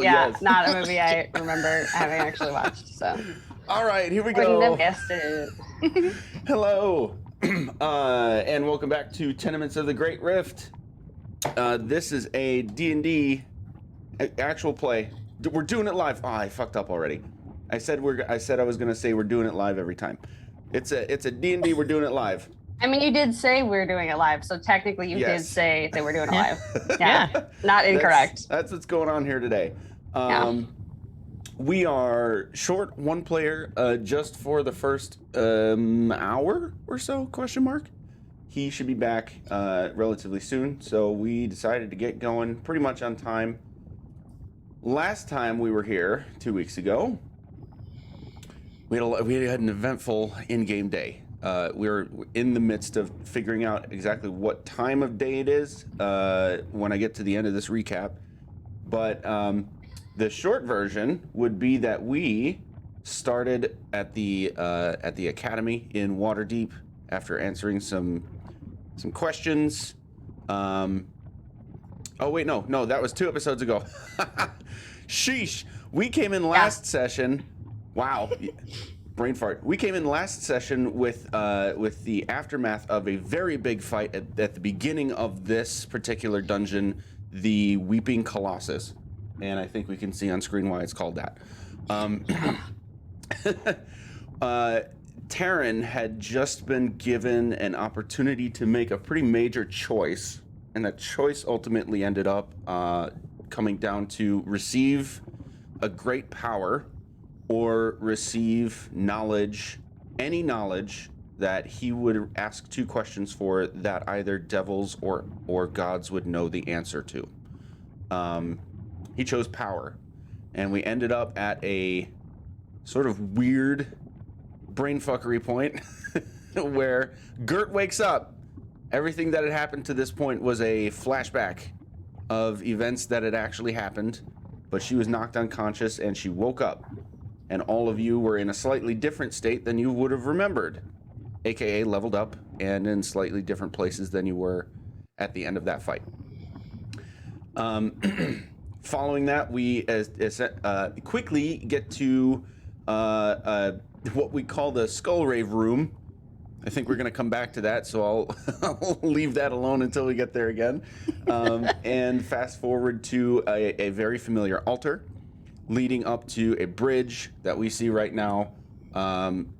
Yeah, yes. not a movie I remember having actually watched. So All right, here we wouldn't have go. guessed it. Hello, and welcome back to Tenements of the Great Rift. This is a D&D actual play. We're doing it live. Oh, I fucked up already. I said I was gonna say we're doing it live every time. It's a D&D. We're doing it live. I mean, you did say we were doing it live, so technically you did Yes. say that we're doing it Yeah. live. Yeah, not incorrect. That's what's going on here today. Yeah. We are short one player just for the first hour or so, question mark. He should be back relatively soon, so we decided to get going pretty much on time. Last time we were here, 2 weeks ago, we had an eventful in-game day. We were in the midst of figuring out exactly what time of day it is when I get to the end of this recap. But the short version would be that we started at the academy in Waterdeep after answering some questions. Oh wait, no, that was 2 episodes ago. Sheesh, we came in last session. Wow, brain fart. We came in last session with the aftermath of a very big fight at the beginning of this particular dungeon, the Weeping Colossus. And I think we can see on screen why it's called that. Taryn had just been given an opportunity to make a pretty major choice, and that choice ultimately ended up coming down to receive a great power or receive knowledge, any knowledge that he would ask 2 questions for that either devils or gods would know the answer to. He chose power, and we ended up at a sort of weird brainfuckery point where Gert wakes up. Everything that had happened to this point was a flashback of events that had actually happened, but she was knocked unconscious and she woke up, and all of you were in a slightly different state than you would have remembered, aka leveled up and in slightly different places than you were at the end of that fight. Following that, we quickly get to what we call the Skull Rave room. I think we're going to come back to that, so I'll leave that alone until we get there again. And fast forward to a very familiar altar leading up to a bridge that we see right now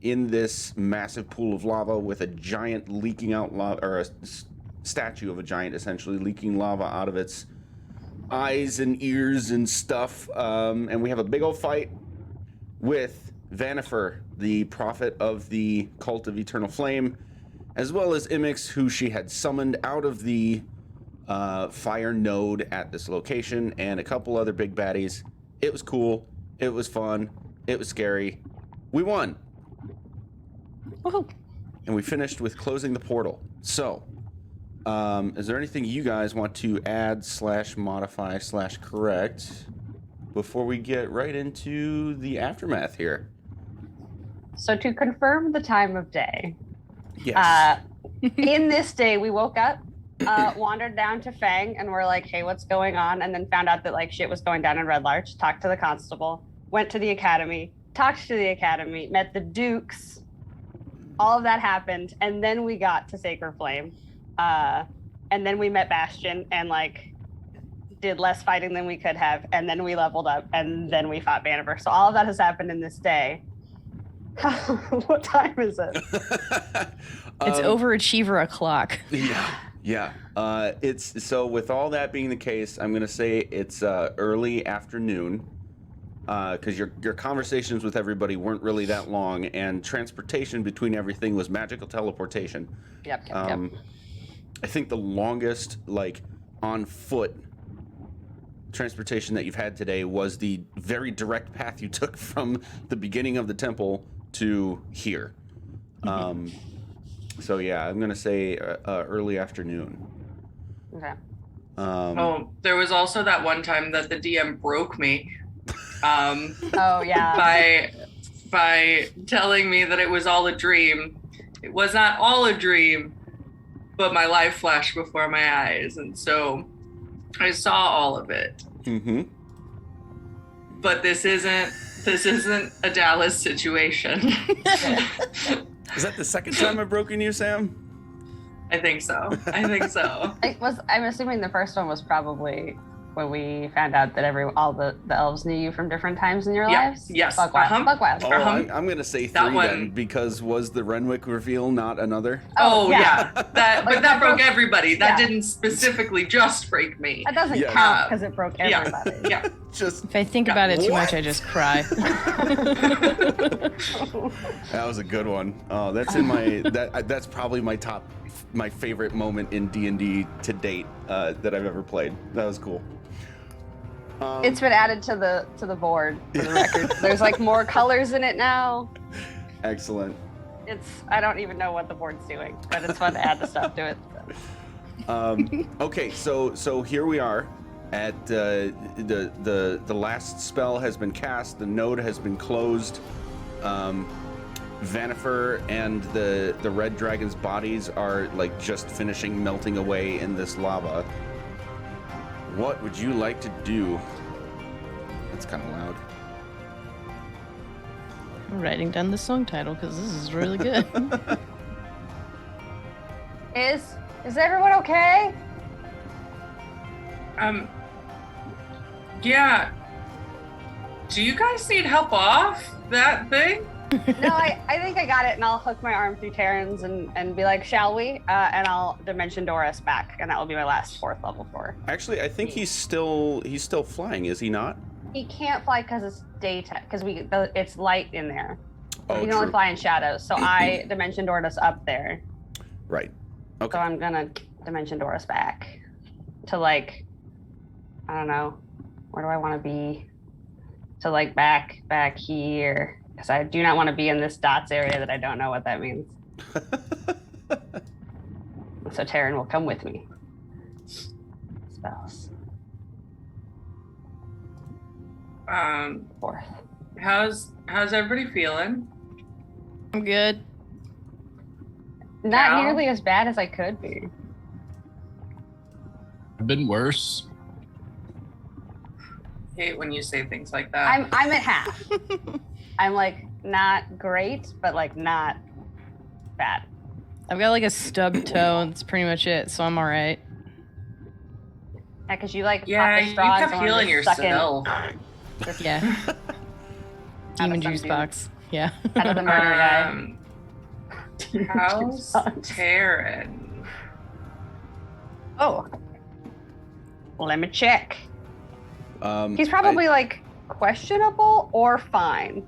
in this massive pool of lava with a giant leaking out lava, or a statue of a giant essentially leaking lava out of its eyes and ears and stuff. And we have a big old fight with Vanifer, the prophet of the Cult of Eternal Flame, as well as Imix, who she had summoned out of the fire node at this location, and a couple other big baddies. It was cool. It was fun. It was scary. We won. Woohoo. And we finished with closing the portal. So, is there anything you guys want to add / modify / correct before we get right into the aftermath here? So to confirm the time of day, Yes. in this day we woke up, wandered down to Fang, and we're like, hey, what's going on? And then found out that like shit was going down in Red Larch, talked to the constable, went to the academy, talked to the academy, met the dukes. All of that happened, and then we got to Sacred Flame. And then we met Bastion and like did less fighting than we could have, and then we leveled up, and then we fought Vanifer. So all of that has happened in this day. What time is it? It's overachiever o'clock. Yeah. It's so with all that being the case, I'm gonna say it's early afternoon, because your conversations with everybody weren't really that long, and transportation between everything was magical teleportation. Yep. I think the longest like on foot transportation that you've had today was the very direct path you took from the beginning of the temple to here. So yeah, I'm gonna say early afternoon. Okay. There was also that one time that the DM broke me. Oh yeah. By telling me that it was all a dream. It was not all a dream, but my life flashed before my eyes, and so I saw all of it. Mm-hmm. but this isn't a Dallas situation. Is that the second time I've broken you, Sam? I think so. I'm assuming the first one was probably when we found out that all the elves knew you from different times in your lives. Yes. Buck wild. Buck wild. Oh, I'm gonna say 3 then, because was the Renwick reveal not another? Oh yeah. That broke everybody. That Yeah. didn't specifically just break me. That doesn't Yeah. count because it broke everybody. Yeah. Just If I think about it too much, I just cry. that was a good one. Oh, that's in my that's probably my favorite moment in D&D to date that I've ever played. That was cool. It's been added to the board for the record. There's like more colors in it now. Excellent. I don't even know what the board's doing, but it's fun to add the stuff to it. So. Okay, so here we are at the last spell has been cast, the node has been closed. Vanifer and the red dragon's bodies are like just finishing melting away in this lava. What would you like to do? That's kind of loud. I'm writing down the song title because this is really good. Is everyone okay? Yeah. Do you guys need help off that thing? No, I think I got it, and I'll hook my arm through Terran's and be like, shall we? And I'll Dimension Door us back, and that will be my last 4th level 4. Actually, I think he's still flying, is he not? He can't fly because it's daytime, because it's light in there. Oh, He can only true. fly in shadows, so I Dimension Doored us up there. Right. So Okay. I'm gonna Dimension Door us back to like, I don't know, where do I want to be? To like back here, because I do not want to be in this dots area that I don't know what that means. So Terran will come with me. Spells. 4th. How's everybody feeling? I'm good. Not Cal? nearly as bad as I could be. I've been worse. Hate when you say things like that. I'm at half. I'm like not great, but like not bad. I've got like a stubbed toe, and that's pretty much it, so I'm all right. Yeah, because you like Yeah, pop the you straw and kept someone healing just suck in yourself. Yeah. Demon some juice dude. box. Yeah. out of the murder guy. How's Sucks. Taryn? Oh, let me check. He's I- probably like questionable or fine.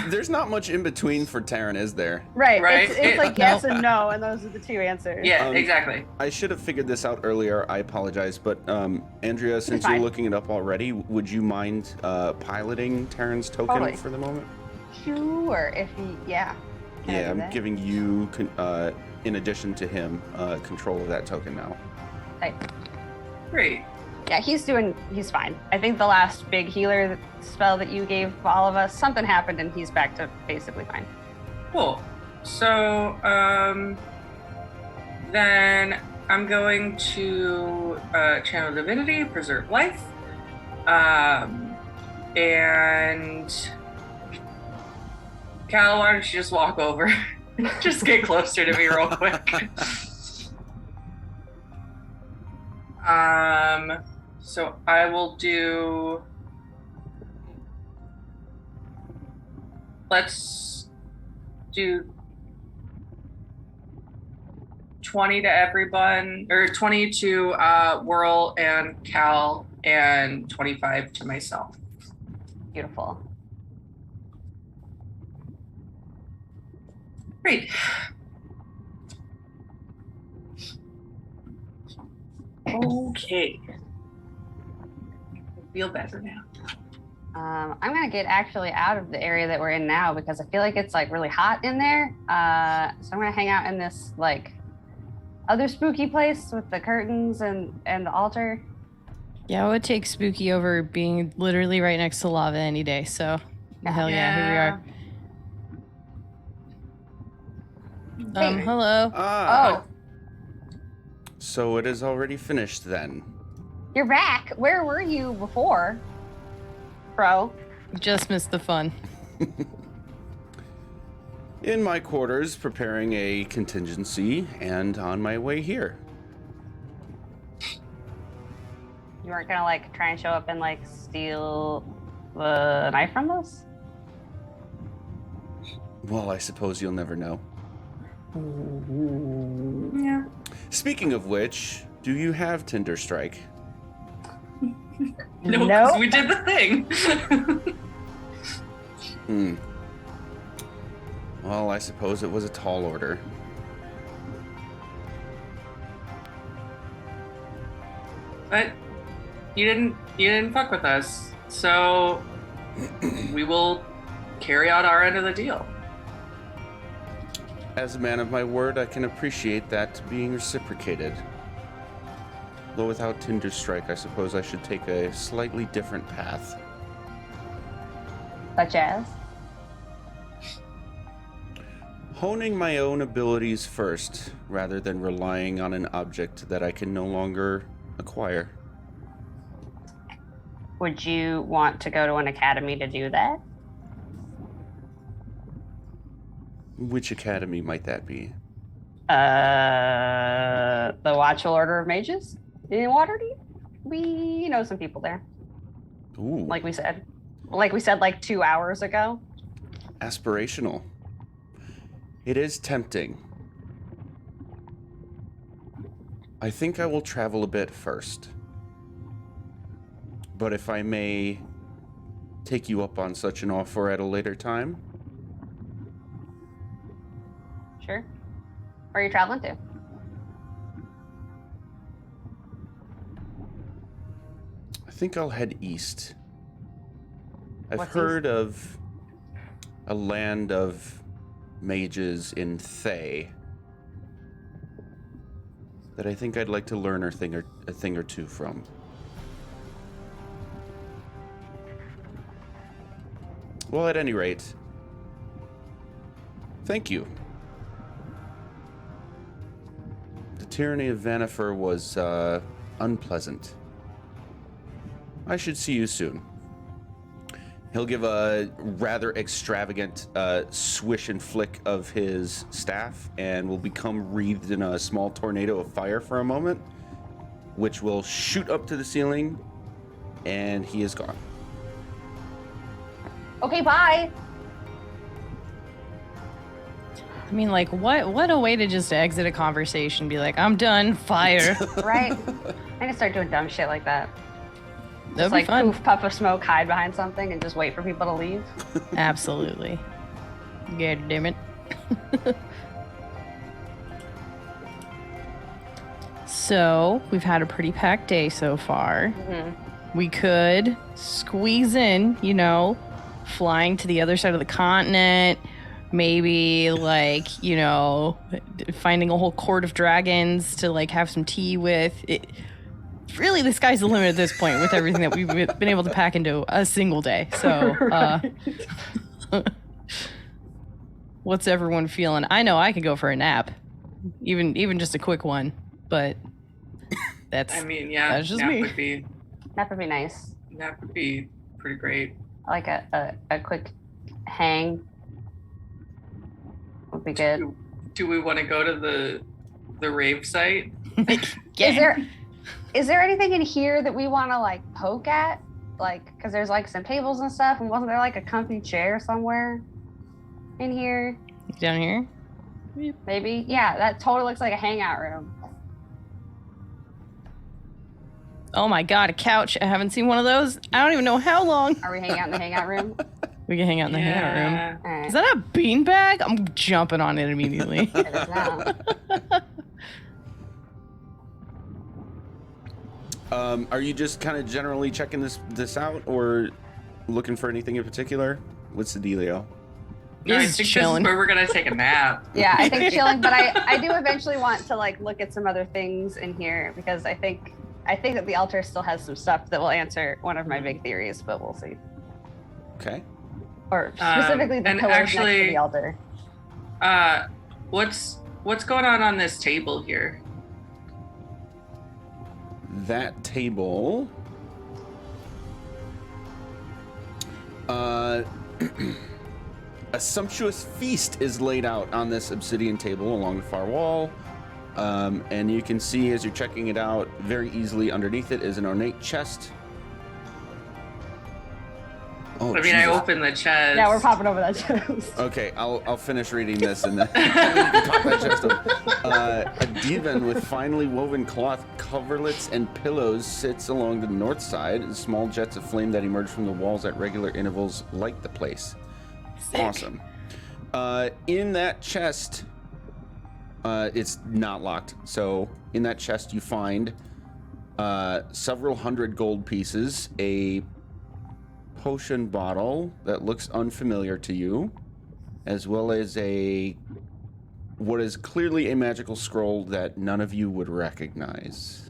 there's not much in between for Terran, is there? Right. Right. It's like yes and no, and those are the 2 answers. Yeah, exactly. I should have figured this out earlier. I apologize, but Andrea, since you're fine. looking it up already, would you mind piloting Terran's token Totally. for the moment? Sure. If he, yeah. Can I Yeah, do I'm that? giving you, in addition to him, control of that token now. Right. Great. Yeah, he's fine. I think the last big healer spell that you gave all of us, something happened and he's back to basically fine. Cool. So, then I'm going to channel divinity, preserve life, and Cal, why don't you just walk over? Just get closer to me real quick. So I will do. Let's do 20 to everyone, or 20 to Whirl and Cal, and 25 to myself. Beautiful. Great. Okay. I feel better now. I'm gonna get actually out of the area that we're in now because I feel like it's like really hot in there. So I'm gonna hang out in this like other spooky place with the curtains and the altar. Yeah, I would take Spooky over being literally right next to lava any day, so hell yeah, here we are. Hey. Hello. Ah, Oh, so it is already finished then. you're back. Where were you before? Pro. Just missed the fun. In my quarters, preparing a contingency, and on my way here. You weren't gonna like try and show up and like steal the knife from us? Well, I suppose you'll never know. Yeah. Speaking of which, do you have Tinder Strike? No, 'cause Nope. we did the thing. Well, I suppose it was a tall order. But you didn't fuck with us. So we will carry out our end of the deal. As a man of my word, I can appreciate that being reciprocated. Though without Tinder Strike, I suppose I should take a slightly different path. Such as? Honing my own abilities first, rather than relying on an object that I can no longer acquire. Would you want to go to an academy to do that? Which academy might that be? The Watchful Order of Mages in Waterdeep. We know some people there. Ooh, Like we said, like 2 hours ago. aspirational. It is tempting. I think I will travel a bit first. But if I may take you up on such an offer at a later time, Sure. Where are you traveling to? I think I'll head east. I've What's heard of a land of mages in Thay that I think I'd like to learn a thing or two from. Well, at any rate, thank you. The tyranny of Vanifer was unpleasant. I should see you soon. He'll give a rather extravagant swish and flick of his staff and will become wreathed in a small tornado of fire for a moment, which will shoot up to the ceiling, and he is gone. Okay, bye. I mean, like, what a way to just exit a conversation. Be like, I'm done. Fire. Right? I need to start doing dumb shit like that. That'd Just be like fun. poof, puff of smoke, hide behind something, and just wait for people to leave. Absolutely. God damn it. So, we've had a pretty packed day so far. Mm-hmm. We could squeeze in, flying to the other side of the continent. Maybe, finding a whole court of dragons to, have some tea with. Really, the sky's the limit at this point with everything that we've been able to pack into a single day. So, what's everyone feeling? I know I could go for a nap, even just a quick one, but that's. I mean, yeah, that's just nap me. would be That would be nice. pretty great. Like a quick hang would be good. Do we want to go to the rave site? Yeah. Is there anything in here that we want to poke at? Because there's some tables and stuff, and wasn't there a comfy chair somewhere in here? Down here? Maybe. Yeah, that totally looks like a hangout room. Oh my god, a couch. I haven't seen one of those. I don't even know how long. Are we hanging out in the hangout room? We can hang out in the hangout room. All right. Is that a beanbag? I'm jumping on it immediately. It is now. Are you just kind of generally checking this out, or looking for anything in particular? What's the dealio? No, I He's think chilling. this is where we're gonna take a nap. Yeah, I think chilling, but I do eventually want to look at some other things in here because I think that the altar still has some stuff that will answer one of my big theories, but we'll see. Okay. Or specifically the and pillars next to actually- the altar. What's going on this table here? That table A sumptuous feast is laid out on this obsidian table along the far wall. And you can see as you're checking it out, very easily underneath it is an ornate chest. Oh, I mean, I Jesus. opened the chest. Yeah, we're popping over that chest. Okay, I'll finish reading this and then you can pop that chest open. A divan with finely woven cloth coverlets and pillows sits along the north side. Small jets of flame that emerge from the walls at regular intervals light the place. Sick. Awesome. In that chest, it's not locked. So in that chest you find several hundred gold pieces, a potion bottle that looks unfamiliar to you, as well as what is clearly a magical scroll that none of you would recognize.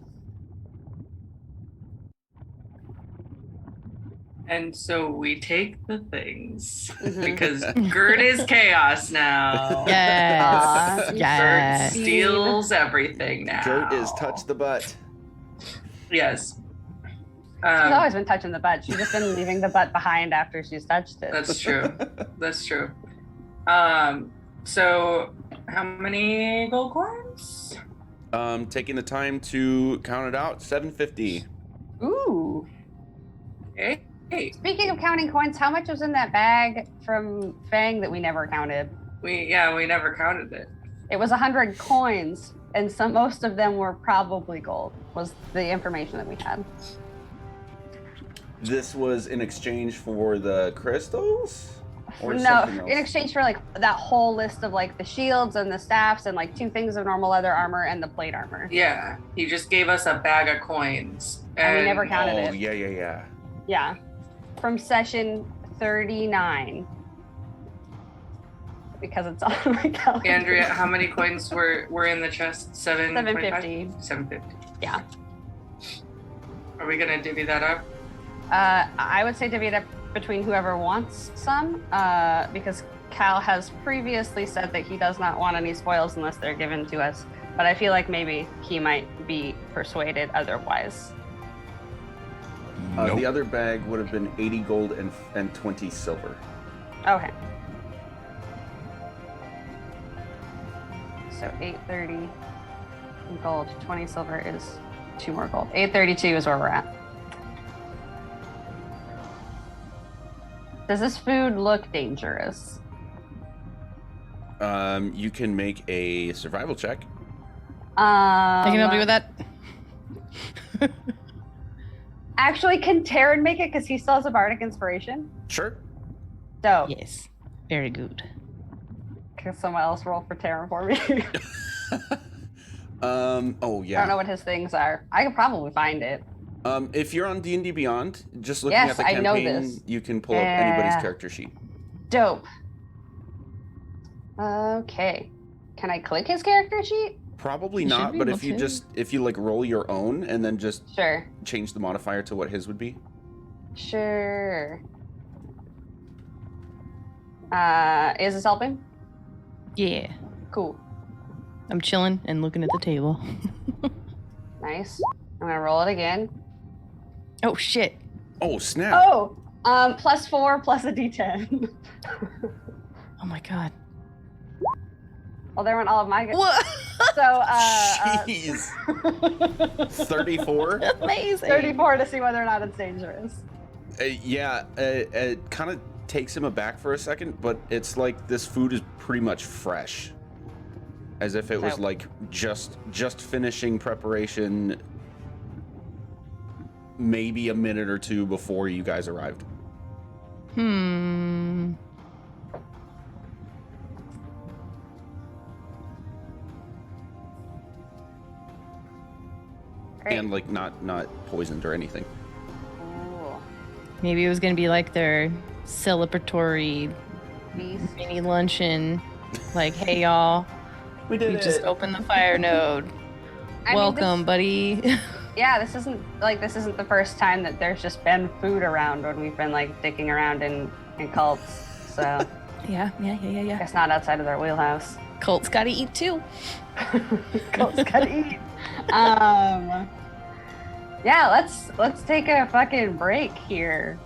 And so we take the things Mhm. because Gert is chaos now. Yes. Aw, Gert Yes. steals everything now. Gert is touch the butt. Yes. She's always been touching the butt. She's just been leaving the butt behind after she's touched it. That's true. That's true. So how many gold coins? Taking the time to count it out, 750. Ooh. Okay. Hey, Speaking of counting coins, how much was in that bag from Fang that we never counted? we never counted it. It was 100 coins, and most of them were probably gold, was the information that we had. This was in exchange for the crystals? Or No, something else? in exchange for like that whole list of like the shields and the staffs and like 2 things of normal leather armor and the plate armor. Yeah, he just gave us a bag of coins, And we never counted Oh, it. yeah. Yeah. From session 39. Because it's on my calendar. Andrea, how many coins were in the chest? 750. 750. Yeah. Are we gonna divvy that up? I would say divvy it up between whoever wants some, because Cal has previously said that he does not want any spoils unless they're given to us. But I feel like maybe he might be persuaded otherwise. The other bag would have been 80 gold and 20 silver. Okay. So 830 gold, 20 silver is 2 more gold. 832 is where we're at. Does this food look dangerous? You can make a survival check. I can help you with that. Actually, can Taryn make it because he still has a bardic inspiration? Sure. Dope. Yes. Very good. Can someone else roll for Taryn for me? Oh I yeah. don't know what his things are. I could probably find it. If you're on D&D Beyond, just looking Yes, at the I know campaign, this. you can pull up anybody's Yeah. character sheet. Dope. Okay. Can I click his character sheet? Probably You should not, be but able if you like roll your own and then just Sure. change the modifier to what his would be. Sure. Is this helping? Yeah. Cool. I'm chilling and looking at the table. Nice. I'm gonna roll it again. Oh shit. Oh snap! Oh, +4 plus a d10. Oh my god. Well, there went all of my. What? So, Jeez. 34. Amazing. 34 to see whether or not it's dangerous. Yeah, it kind of takes him aback for a second, but it's like this food is pretty much fresh, as if it was So- like just finishing preparation, maybe a minute or two before you guys arrived. Great. And like not poisoned or anything. Cool. Maybe it was gonna be like their celebratory Feast. mini luncheon. Like, hey y'all, We we just opened the fire node. I mean, Welcome, buddy. Yeah, this isn't the first time that there's just been food around when we've been like dicking around in cults. So yeah. it's not outside of their wheelhouse. Colt's gotta eat too. Cults gotta eat. Yeah, let's take a fucking break here.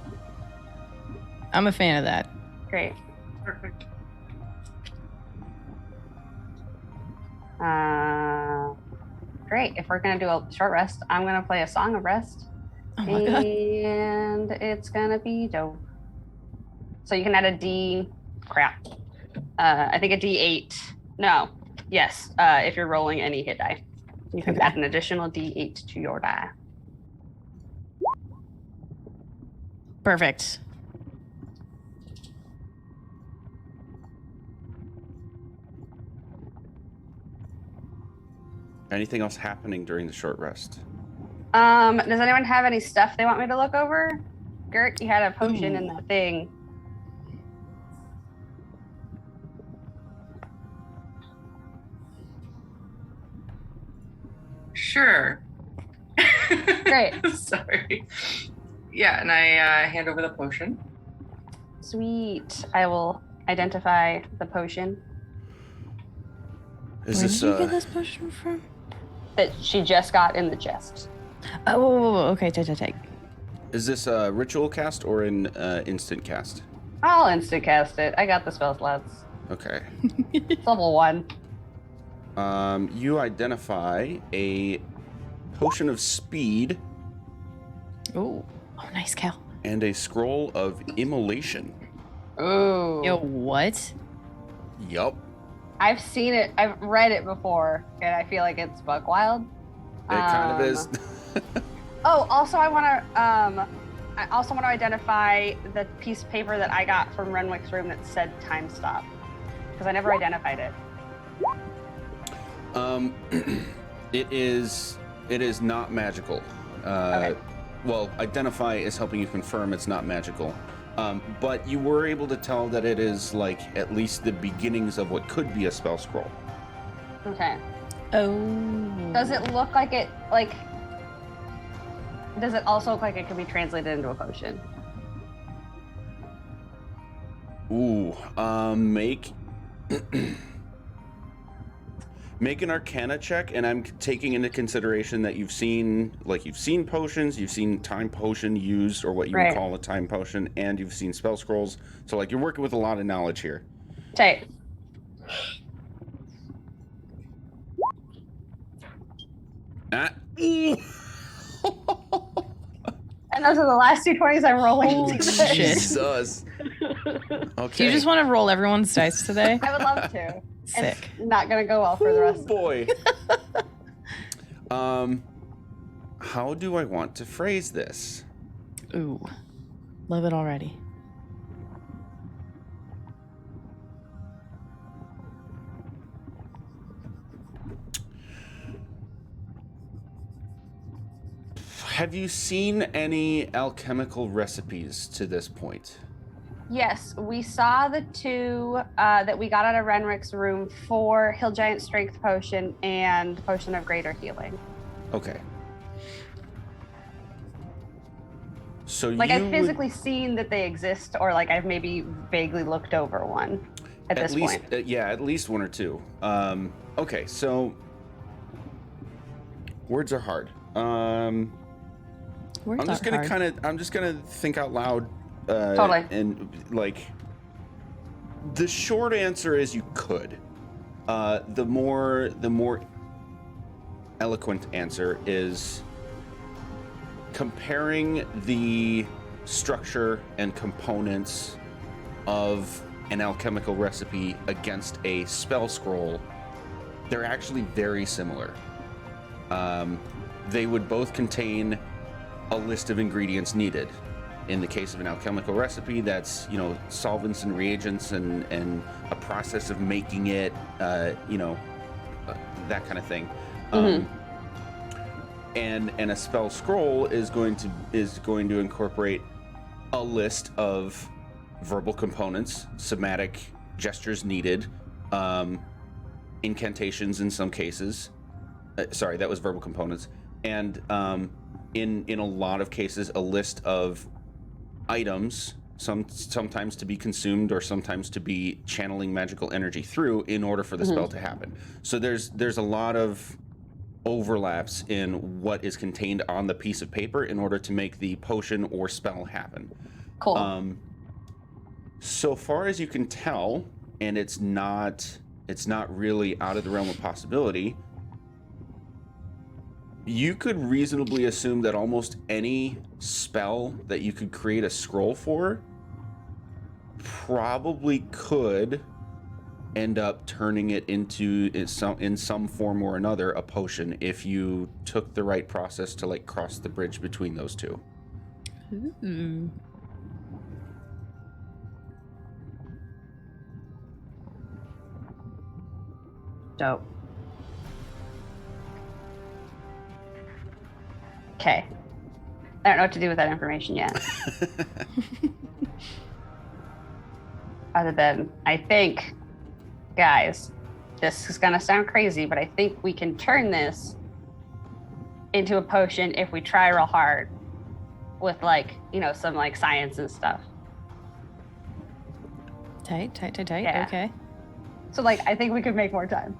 I'm a fan of that. Great. Perfect. Great. If we're gonna do a short rest, I'm gonna play a song of rest, Oh my god. and it's gonna be dope. So you can add a D. Crap. I think a D8. No. Yes. If you're rolling any hit die, you can Okay. add an additional D8 to your die. Perfect. Anything else happening during the short rest? Does anyone have any stuff they want me to look over? Gert, you had a potion in Ooh. that thing. Sure. Great. Sorry. Yeah, and I hand over the potion. Sweet. I will identify the potion Is Where this did you get this potion from? that she just got in the chest. Oh, okay. Take. is this a ritual cast or an instant cast? I'll instant cast it. I got the spell slots. Okay. It's level 1. You identify a potion of speed Oh, nice, Cal. and a scroll of immolation. Ooh. Yo, what? Yup. I've seen it. I've read it before, and I feel like it's buck wild. It kind of is. Oh, also I want to identify the piece of paper that I got from Renwick's room that said time stop, because I never identified it. It is not magical. Okay. Well, identify is helping you confirm it's not magical. But you were able to tell that it is like at least the beginnings of what could be a spell scroll. Okay. Oh. Does it look like it like? Does it also look like it could be translated into a potion? Ooh, make make an Arcana check, and I'm taking into consideration that you've seen potions, you've seen time potion used, or what you would Right. call a time potion, and you've seen spell scrolls. So like you're working with a lot of knowledge here. Tight. Ah. Ooh. And those are the last 2 20s I'm rolling. Holy today. shit. Jesus. Okay. Do you just want to roll everyone's dice today? I would love to. Sick. It's not gonna go well for the rest. Oh boy. How do I want to phrase this? Ooh, love it already. Have you seen any alchemical recipes to this point? Yes, we saw the 2 that we got out of Renrick's room for Hill Giant Strength Potion and Potion of Greater Healing. Okay. So Like you I've physically seen that they exist, or like I've maybe vaguely looked over one at this least, point. yeah, at least 1 or 2. Okay, so words are hard. Words I'm just aren't gonna hard. I'm just gonna think out loud. Totally. And like, the short answer is you could. The more eloquent answer is comparing the structure and components of an alchemical recipe against a spell scroll. They're actually very similar. They would both contain a list of ingredients needed. In the case of an alchemical recipe, that's, solvents and reagents and a process of making it, that kind of thing. And a spell scroll is going to incorporate a list of verbal components, somatic gestures needed, incantations in some cases. Sorry, that was verbal components. And in a lot of cases, a list of items, sometimes to be consumed or sometimes to be channeling magical energy through in order for the spell to happen. So there's a lot of overlaps in what is contained on the piece of paper in order to make the potion or spell happen. Cool. So far as you can tell, and it's not really out of the realm of possibility, you could reasonably assume that almost any spell that you could create a scroll for probably could end up turning it into in some form or another a potion if you took the right process to like cross the bridge between those two. Ooh. Dope. Okay. I don't know what to do with that information yet. Other than, I think, guys, this is going to sound crazy, but I think we can turn this into a potion if we try real hard with, like, you know, some, like, science and stuff. Tight. Yeah. Okay. So, like, I think we could make more time.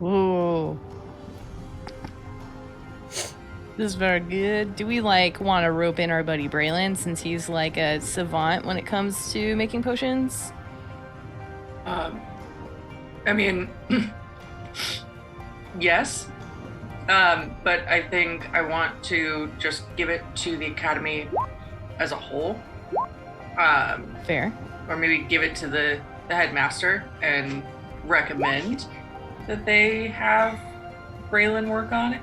Ooh. This is very good. Do we like want to rope in our buddy Braylon since he's like a savant when it comes to making potions? I mean, yes. But I think I want to just give it to the academy as a whole. Fair. Or maybe give it to the headmaster and recommend that they have Braylon work on it.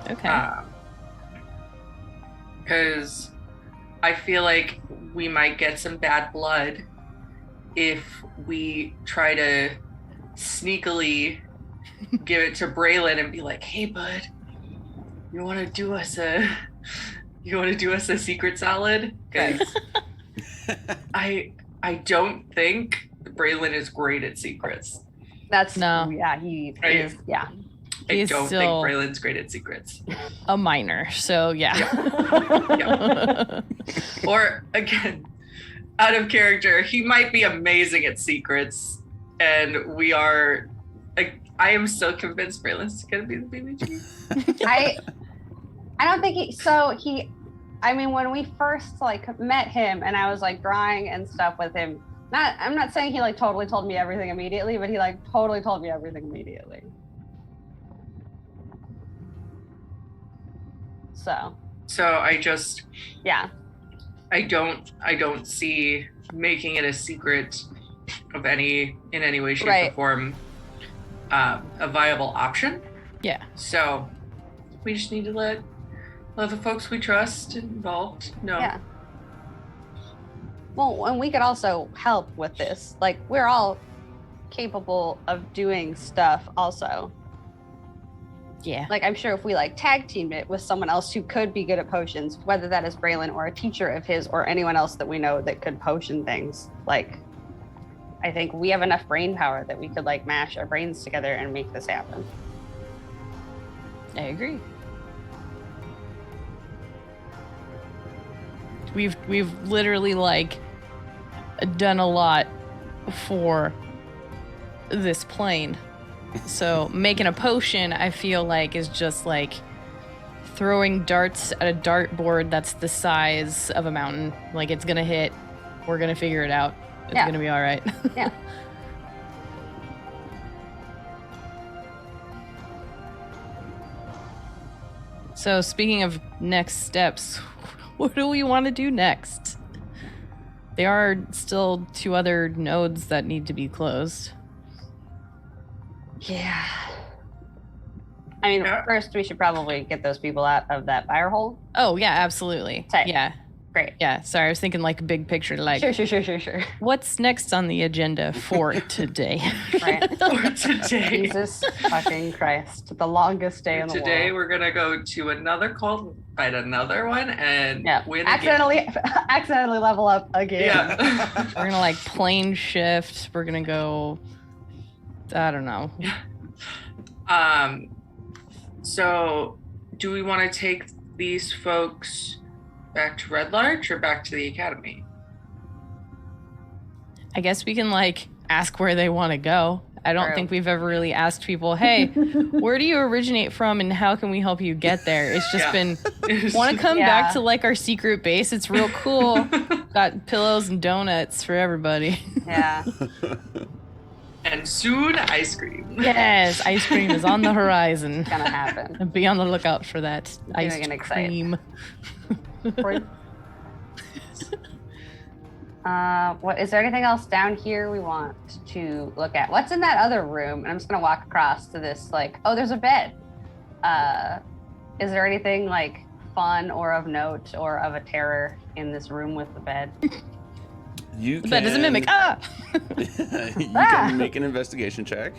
Okay. Because I feel like we might get some bad blood if we try to sneakily give it to Braylon and be like, "Hey, bud, you want to do us a secret salad?" Because I don't think Braylon is great at secrets. That's, No. yeah, he is, yeah. I He's don't think still- Braylon's great at secrets. A minor, so yeah. Or again, out of character, he might be amazing at secrets, and we are. I am so convinced Braylon's gonna be the BBG. I don't think I mean, when we first like met him and I was like drawing and stuff with him, I'm not saying he like totally told me everything immediately, but he like totally told me everything immediately. So I don't see making it a secret in any way, shape, Right. or form a viable option. Yeah. So we just need to let the folks we trust involved know. yeah. Well, and we could also help with this. Like, we're all capable of doing stuff also. Yeah. Like, I'm sure if we like tag team it with someone else who could be good at potions, whether that is Braylon or a teacher of his or anyone else that we know that could potion things, like, I think we have enough brain power that we could like mash our brains together and make this happen. I agree. We've literally like done a lot for this plane. So making a potion, I feel like, is just like throwing darts at a dartboard that's the size of a mountain. Like, it's gonna hit. We're gonna figure it out. It's Yeah. gonna be all right. Yeah. So speaking of next steps, what do we want to do next? There are still 2 other nodes that need to be closed. Yeah. I mean, Yeah. first we should probably get those people out of that fire hole. Oh yeah, absolutely. Tight. Yeah. Great. Yeah, sorry, I was thinking like big picture, like Sure. what's next on the agenda for today? Right. For today. Jesus fucking Christ. The longest day in the Today world. we're gonna go to another cult, fight another one, and Yeah. win again. Accidentally level up again. Yeah. We're gonna like plane shift. We're gonna go. I don't know. So do we want to take these folks back to Red Larch or back to the academy? I guess we can like ask where they want to go. I don't True. think we've ever really asked people, hey, where do you originate from and how can we help you get there? It's just Yeah. been, It's want to just- come Yeah. back to like our secret base? It's real cool. Got pillows and donuts for everybody. Yeah. And soon ice cream. Yes, ice cream is on the horizon. Gonna happen. Be on the lookout for that ice Doing an excite. cream. What is there anything else down here we want to look at? What's in that other room? And I'm just gonna walk across to this, like, oh, there's a bed. Is there anything like fun or of note or of a terror in this room with the bed? You The bed is a mimic. Ah! you can make an investigation check.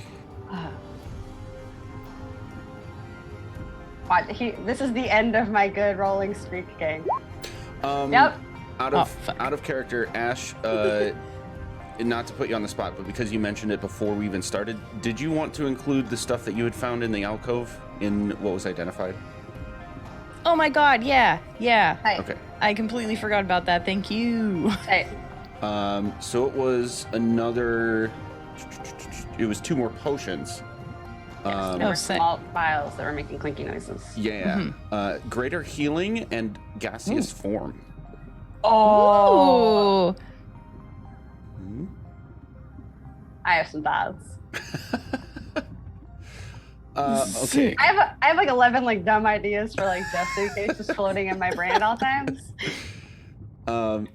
This is the end of my good rolling streak, gang. Yep. Out of fuck. out of character, Ash. Not to put you on the spot, but because you mentioned it before we even started, did you want to include the stuff that you had found in the alcove in what was identified? Oh my god, yeah. Hey, Okay. I completely forgot about that. Thank you. hey, So it was another. It was 2 more potions. there Oh, were sick. small vials that were making clinky noises. Yeah. Greater healing and gaseous form. Oh. Hmm? I have some thoughts. Okay. I have like 11 like dumb ideas for like just in case just floating in my brain at all times.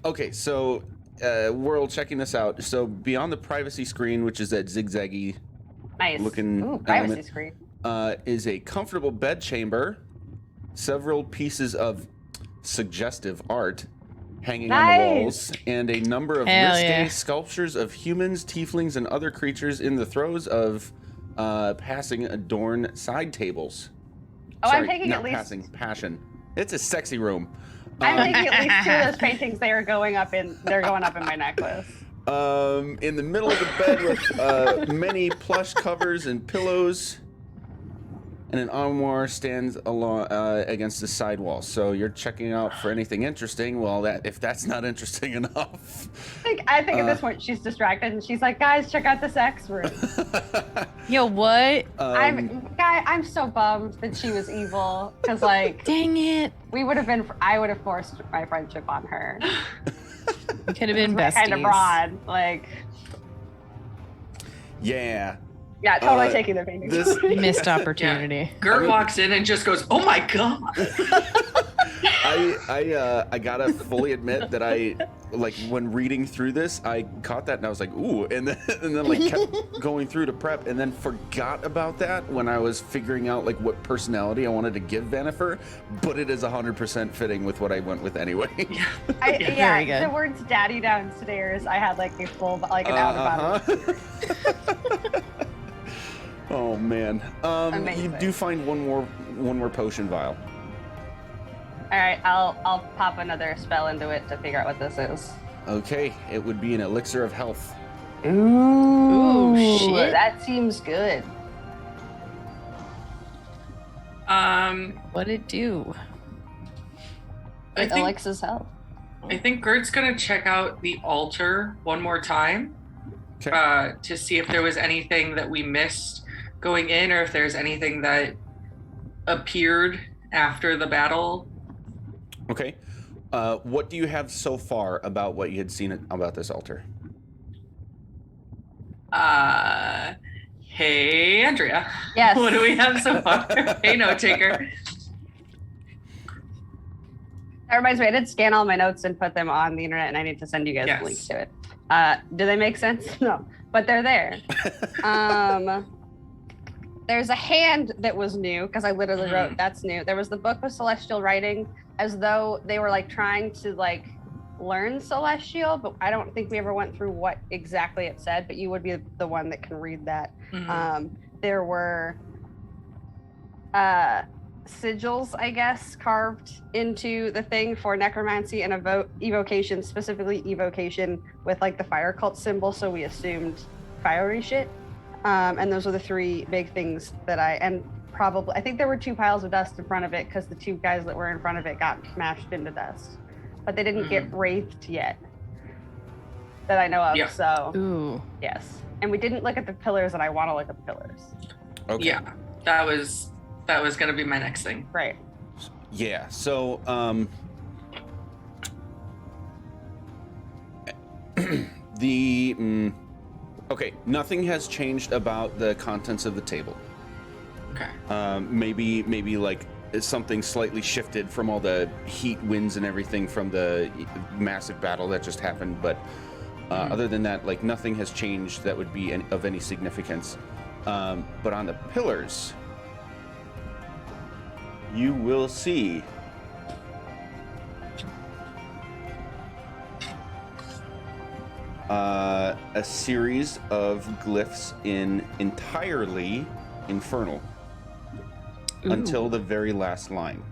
Okay, so we're all checking this out. So beyond the privacy screen, which is that zigzaggy Nice. looking Ooh, privacy element, screen. is a comfortable bed chamber, several pieces of suggestive art hanging on the Nice. walls, and a number of Hell risque yeah. sculptures of humans, tieflings, and other creatures in the throes of passing adorn side tables. Oh, I'm Sorry, taking not at least. passing, passion. It's a sexy room. I'm thinking at least 2 of those paintings. They're going up in my necklace. In the middle of the bed with many plush covers and pillows, and an armoire stands along against the side wall. So you're checking out for anything interesting. Well, if that's not interesting enough, I think at this point she's distracted and she's like, "Guys, check out the sex room." Yo, what? I'm so bummed that she was evil because like Dang it. I would have forced my friendship on her. We could have been besties. Kind of broad, like yeah. yeah, totally Uh, taking the paintings. this- Missed opportunity. Gert walks in and just goes, "Oh my god!" I gotta fully admit that I like when reading through this, I caught that and I was like, ooh, and then like kept going through to prep and then forgot about that when I was figuring out like what personality I wanted to give Vanifer, but it is 100% fitting with what I went with anyway. Very good. The words "daddy downstairs," I had like a full like an out of body. Oh man. You Amazing. do find one more potion vial. All right, I'll pop another spell into it to figure out what this is. Okay, it would be an elixir of health. Ooh, shit. That seems good. What'd it do? I think Alexa's help. Gert's gonna check out the altar one more time Okay. to see if there was anything that we missed going in, or if there's anything that appeared after the battle. Okay. What do you have so far about what you had seen about this altar? Hey, Andrea. Yes. What do we have so far? Hey, note taker. That reminds me, I did scan all my notes and put them on the internet, and I need to send you guys Yes. a link to it. Do they make sense? No, but they're there. There's a hand that was new because I literally wrote that's new. There was the book with celestial writing, as though they were like trying to like learn celestial, but I don't think we ever went through what exactly it said. But you would be the one that can read that. There were sigils, I guess, carved into the thing for necromancy and evocation, specifically evocation with like the fire cult symbol. So we assumed fiery shit. And those are the 3 big things that I think there were 2 piles of dust in front of it because the 2 guys that were in front of it got smashed into dust, but they didn't get wraithed yet. that I know of. Yeah. So Ooh. yes, and we didn't look at the pillars, and I want to look at the pillars. Okay. Yeah, that was gonna be my next thing. Right. Yeah. So okay, nothing has changed about the contents of the table. Okay. Maybe like something slightly shifted from all the heat winds and everything from the massive battle that just happened, but other than that, like nothing has changed that would be of any significance. But on the pillars, you will see a series of glyphs in entirely infernal until the very last line,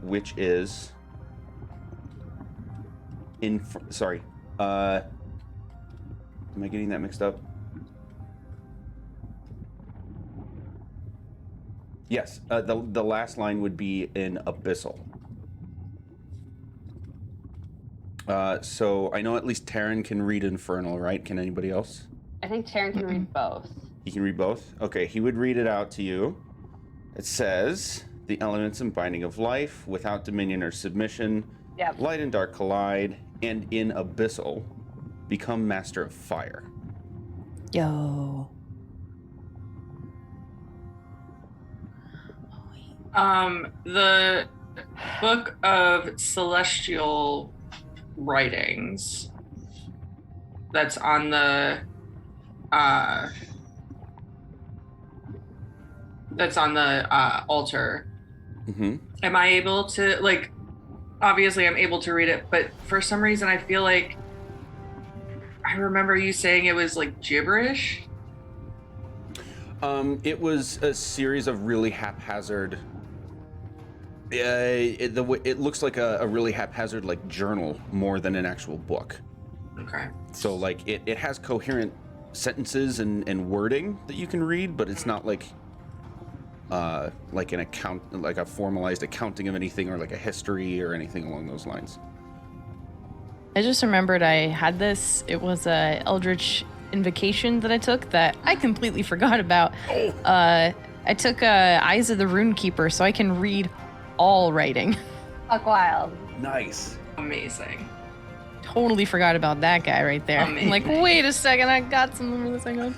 which is sorry. Am I getting that mixed up? Yes, the last line would be in abyssal. So I know at least Taryn can read infernal, right? Can anybody else? I think Taryn can read both. He can read both? Okay, he would read it out to you. It says, the elements and binding of life, without dominion or submission, Yep. light and dark collide, and in abyssal, become master of fire. Yo. The Book of Celestial Writings that's on the altar. Mm-hmm. Am I able to, like, obviously I'm able to read it, but for some reason I feel like I remember you saying it was like gibberish. It was a series of really haphazard. It looks like a really haphazard like journal more than an actual book. Okay. So like it has coherent sentences and wording that you can read, but it's not like an account, like a formalized accounting of anything or like a history or anything along those lines. I just remembered I had this. It was a Eldritch Invocation that I took that I completely forgot about. Oh. I took Eyes of the Runekeeper, so I can read all writing. Fuck wild. Nice. Amazing. Totally forgot about that guy right there. I'm like, wait a second, I got something for this. Hang on.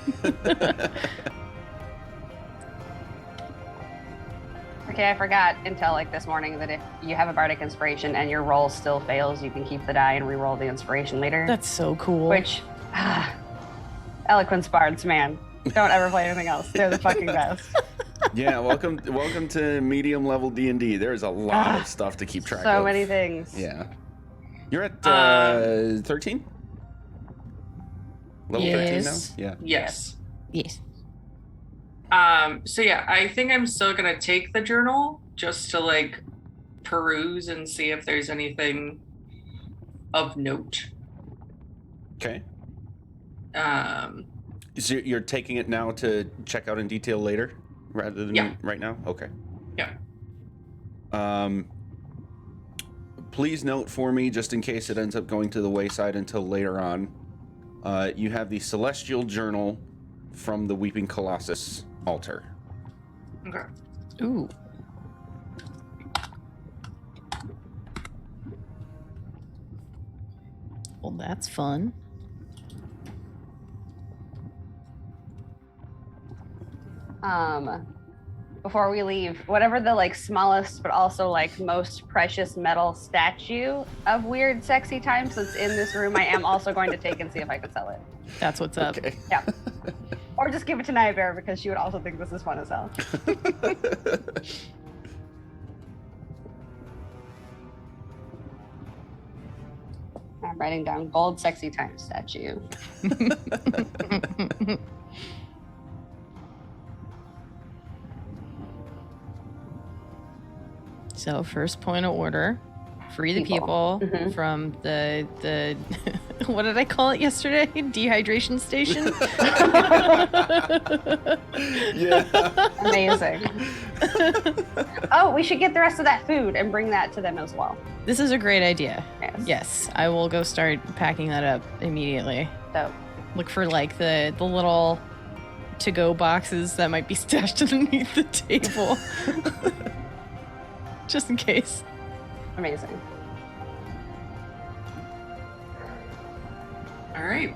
Okay, I forgot until like this morning that if you have a bardic inspiration and your roll still fails, you can keep the die and re-roll the inspiration later. That's so cool. Which, eloquence bards, man. Don't ever play anything else. They're the fucking best. Yeah, welcome to medium level D&D. There's a lot of stuff to keep track of. So many things. Yeah. You're at 13? Level 13 now? Yeah. Yes. Yes. So yeah, I think I'm still gonna take the journal just to like peruse and see if there's anything of note. Okay. Um, So you're taking it now to check out in detail later rather than right now? Okay. Yeah. Please note for me, just in case it ends up going to the wayside until later on, you have the Celestial Journal from the Weeping Colossus altar. Okay. Ooh. Well, that's fun. Before we leave, whatever the like smallest but also like most precious metal statue of weird sexy times that's in this room, I am also going to take and see if I can sell it. That's what's up. Okay. Yeah. Or just give it to Naya Bear because she would also think this is fun as hell. I'm writing down gold sexy time statue. So first point of order, free the people Mhm. from the What did I call it yesterday? Dehydration station? Yeah. Amazing. Oh, we should get the rest of that food and bring that to them as well. This is a great idea. Yes. Yes, I will go start packing that up immediately. So, Look for like the little to-go boxes that might be stashed underneath the table. Just in case. amazing. All right.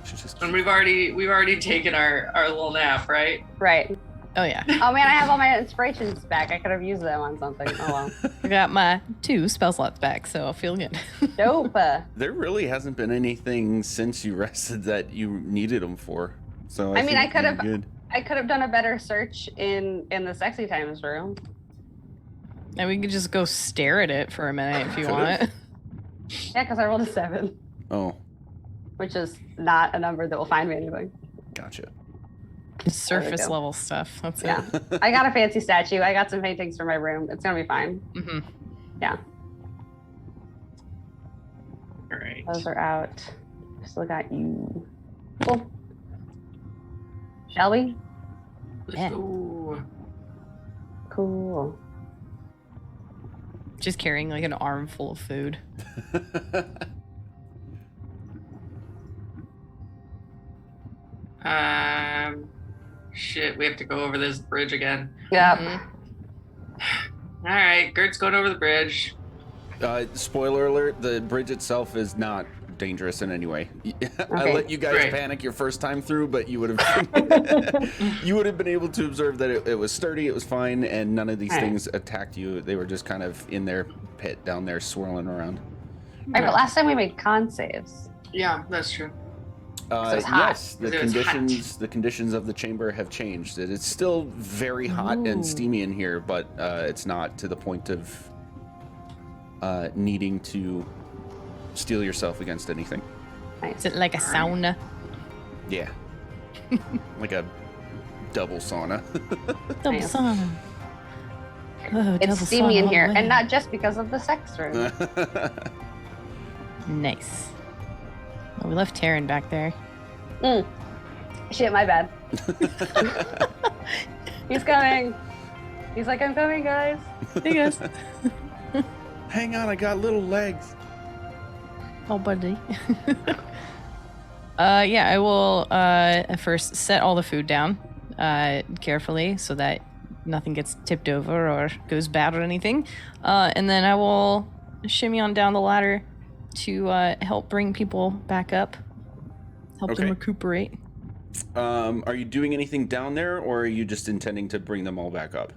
Should just And we've already taken our little nap, right? Right. Oh yeah. Oh man, I have all my inspirations back. I could have used them on something. Oh well. I got my 2 spell slots back, so I feel good. Dope. There really hasn't been anything since you rested that you needed them for. So I mean, I think could you're have- good. I could have done a better search in the sexy times room. And we could just go stare at it for a minute if you want. Yeah, because I rolled a 7, Oh, which is not a number that will find me anything. gotcha. Surface go. level stuff. That's Yeah. it. I got a fancy statue. I got some paintings for my room. It's gonna be fine. Mm-hmm. Yeah, All right. those are out. Still got you. Cool. Shall we? Yeah. Ooh. Cool. Just carrying like an armful of food. Shit, we have to go over this bridge again. Yeah. Mhm. All right, Gert's going over the bridge. Spoiler alert: the bridge itself is not dangerous in any way. I Okay. let you guys Great. panic your first time through, but you would have you would have been able to observe that it was sturdy, it was fine, and none of these Alright. things attacked you. They were just kind of in their pit down there, swirling around. Right, but last time we made con saves. Yeah, that's true. it's hot. Yes, the It was hot. conditions of the chamber have changed. It's still very hot Ooh. and steamy in here, but it's not to the point of needing to steel yourself against anything. Nice. Is it like a sauna? Yeah, like a double sauna. Double Nice. sauna. Oh, It's double steamy sauna in all here, the way. and not just because of the sex room. Nice. Oh, we left Taryn back there. Shit, my bad. He's coming. He's like, I'm coming, guys. Hey guys. Hang on, I got little legs. Oh, buddy. Yeah, I will first set all the food down carefully so that nothing gets tipped over or goes bad or anything. And then I will shimmy on down the ladder to help bring people back up, help them Okay. recuperate. Are you doing anything down there, or are you just intending to bring them all back up?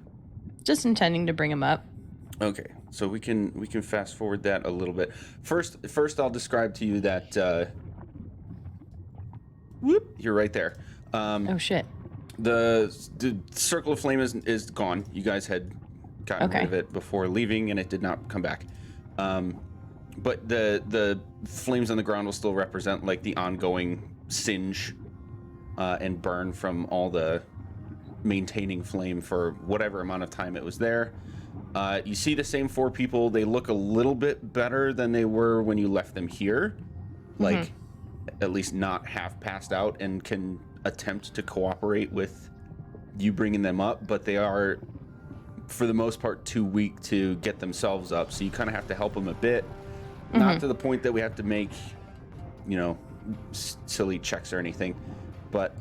Just intending to bring them up. Okay, so we can fast forward that a little bit. First, I'll describe to you that. Whoop! You're right there. Oh shit. The circle of flame is gone. You guys had gotten Okay. rid of it before leaving, and it did not come back. But the flames on the ground will still represent like the ongoing singe and burn from all the maintaining flame for whatever amount of time it was there. You see the same 4 people. They look a little bit better than they were when you left them here. Like, at least not half passed out and can attempt to cooperate with you bringing them up, but they are, for the most part, too weak to get themselves up. So you kind of have to help them a bit. Not to the point that we have to make, silly checks or anything. But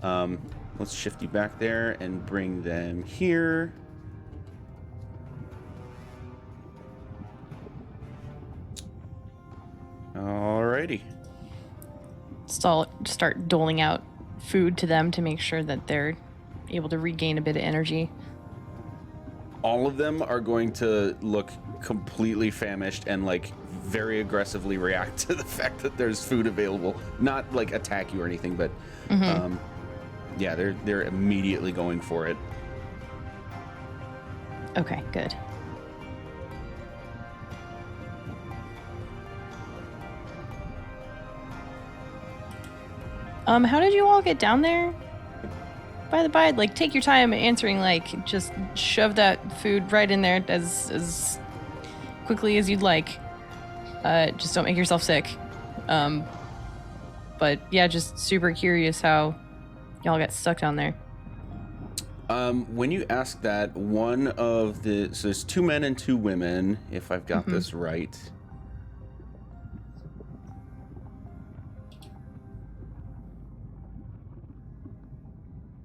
let's shift you back there and bring them here. Alrighty. So I'll start doling out food to them to make sure that they're able to regain a bit of energy. All of them are going to look completely famished and like very aggressively react to the fact that there's food available. Not like attack you or anything, but yeah, they're immediately going for it. Okay, good. How did you all get down there? By the by, like, take your time answering, like, just shove that food right in there as quickly as you'd like. Just don't make yourself sick. but yeah, just super curious how y'all got stuck down there. When you ask that, one of the... So there's 2 men and 2 women, if I've got this right.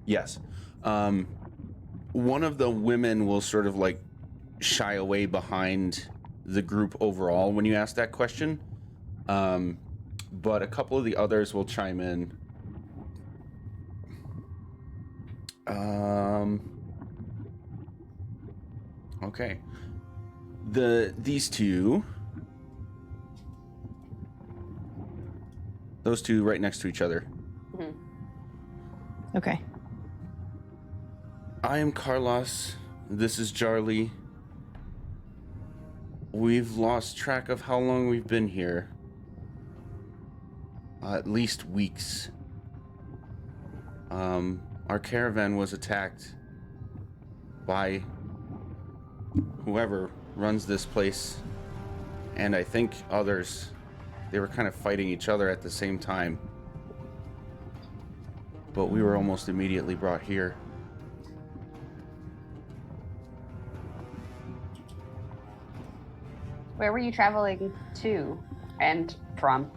Yes. One of the women will sort of like shy away behind the group overall when you ask that question. But a couple of the others will chime in. Okay. These two, those two right next to each other. Okay. I am Carlos. This is Jarly. We've lost track of how long we've been here. At least weeks. Our caravan was attacked by whoever runs this place, and I think others. They were kind of fighting each other at the same time. But we were almost immediately brought here. Where were you traveling to and from?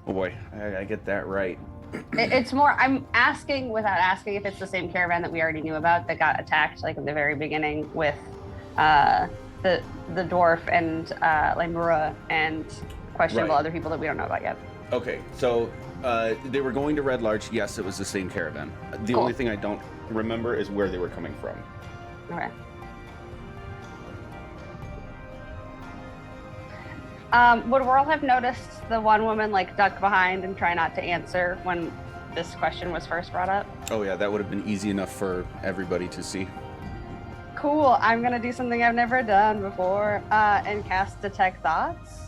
Oh boy, I get that right. It's more, I'm asking without asking if it's the same caravan that we already knew about that got attacked, like in the very beginning with the dwarf and Lemura and questionable Right. other people that we don't know about yet. Okay, so they were going to Red Larch. Yes, it was the same caravan. The Cool. only thing I don't remember is where they were coming from. Okay. Would Whirl have noticed the one woman like duck behind and try not to answer when this question was first brought up? Oh yeah, that would have been easy enough for everybody to see. Cool. I'm gonna do something I've never done before and cast Detect Thoughts.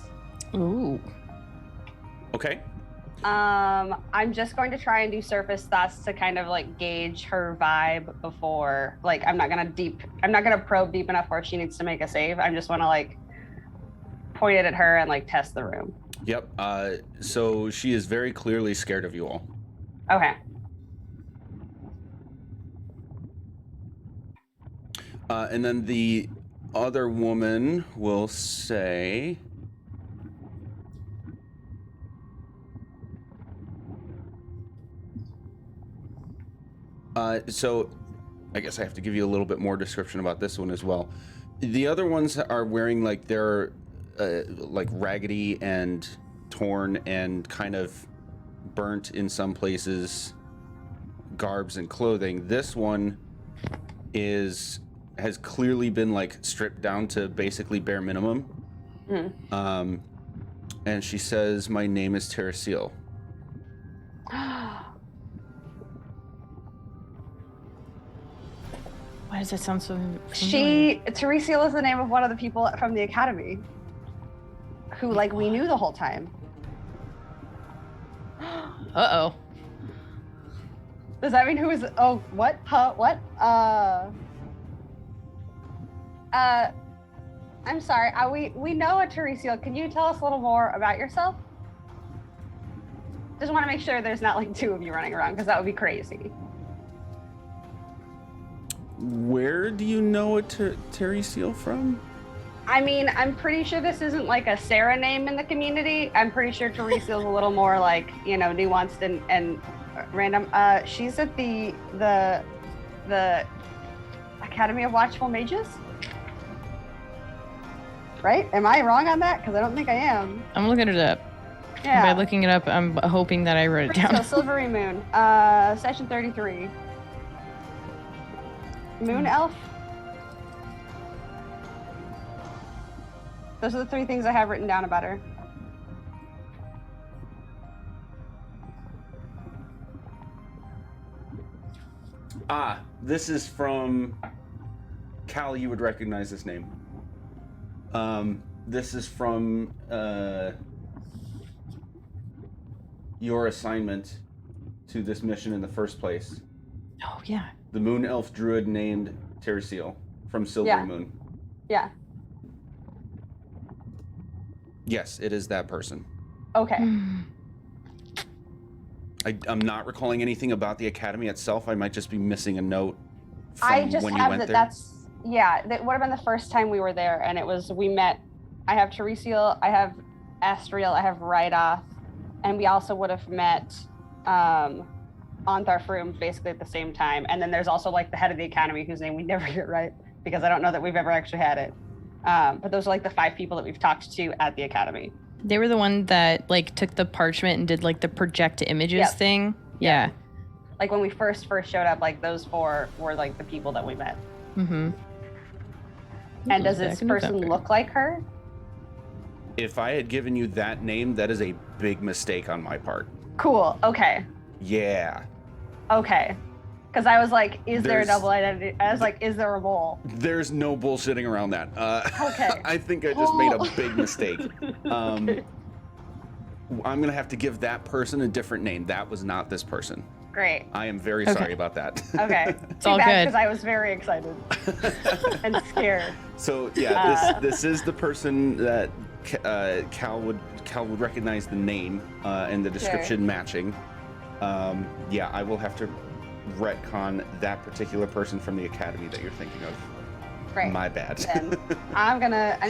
Ooh. Okay. I'm just going to try and do surface thoughts to kind of like gauge her vibe before, like, I'm not gonna probe deep enough where she needs to make a save. I just want to like point it at her and like test the room. Yep. So she is very clearly scared of you all. Okay. And then the other woman will say... So I guess I have to give you a little bit more description about this one as well. The other ones are wearing like their like raggedy and torn and kind of burnt in some places garbs and clothing. This one has clearly been like stripped down to basically bare minimum. And she says, "My name is Terrasil." Why does that sound so familiar? Teresial is the name of one of the people from the academy who like we knew the whole time. Uh-oh. Does that mean who is? Oh, what? Huh? What? I'm sorry. We know a Teresial. Can you tell us a little more about yourself? Just want to make sure there's not like 2 of you running around because that would be crazy. Where do you know a Terrasil from? I mean, I'm pretty sure this isn't like a Sarah name in the community. I'm pretty sure Teresial's a little more like, you know, nuanced and random. She's at the Academy of Watchful Mages. Right? Am I wrong on that? Because I don't think I am. I'm looking it up. Yeah. By looking it up, I'm hoping that I wrote it down. So Silvery Moon, session 33. Moon Elf. Those are the 3 things I have written down about her. This is from Cal. You would recognize this name. This is from your assignment to this mission in the first place. Oh, yeah. The Moon Elf Druid named Terrasil from Silvery Moon. Yeah. Yes, it is that person. Okay. I'm not recalling anything about the academy itself. I might just be missing a note from I just when you have went that. there. That would have been the first time we were there, and we met. I have Teresial, I have Astriel, I have Rydoth, and we also would have met Ontharfroom basically at the same time. And then there's also like the head of the academy whose name we never get right because I don't know that we've ever actually had it. But those are like the 5 people that we've talked to at the academy. They were the one that like took the parchment and did like the project images Yep. thing. Yeah. Like when we first showed up, like those 4 were like the people that we met. Mm-hmm. And does this person look like her? If I had given you that name, that is a big mistake on my part. Cool. Okay. Yeah. Okay. Because I was like, is there a There's- double identity? I was like, is there a mole? There's no bullshitting around that. Okay. I think I just made a Cool. big mistake. Okay. I'm gonna have to give that person a different name. That was not this person. Great. I am very Okay. sorry about that. Okay. It's all good. Because I was very excited and scared. So yeah, this is the person that Cal would recognize the name and the description matching. Yeah, I will have to retcon that particular person from the academy that you're thinking of. Great. My bad. Then I'm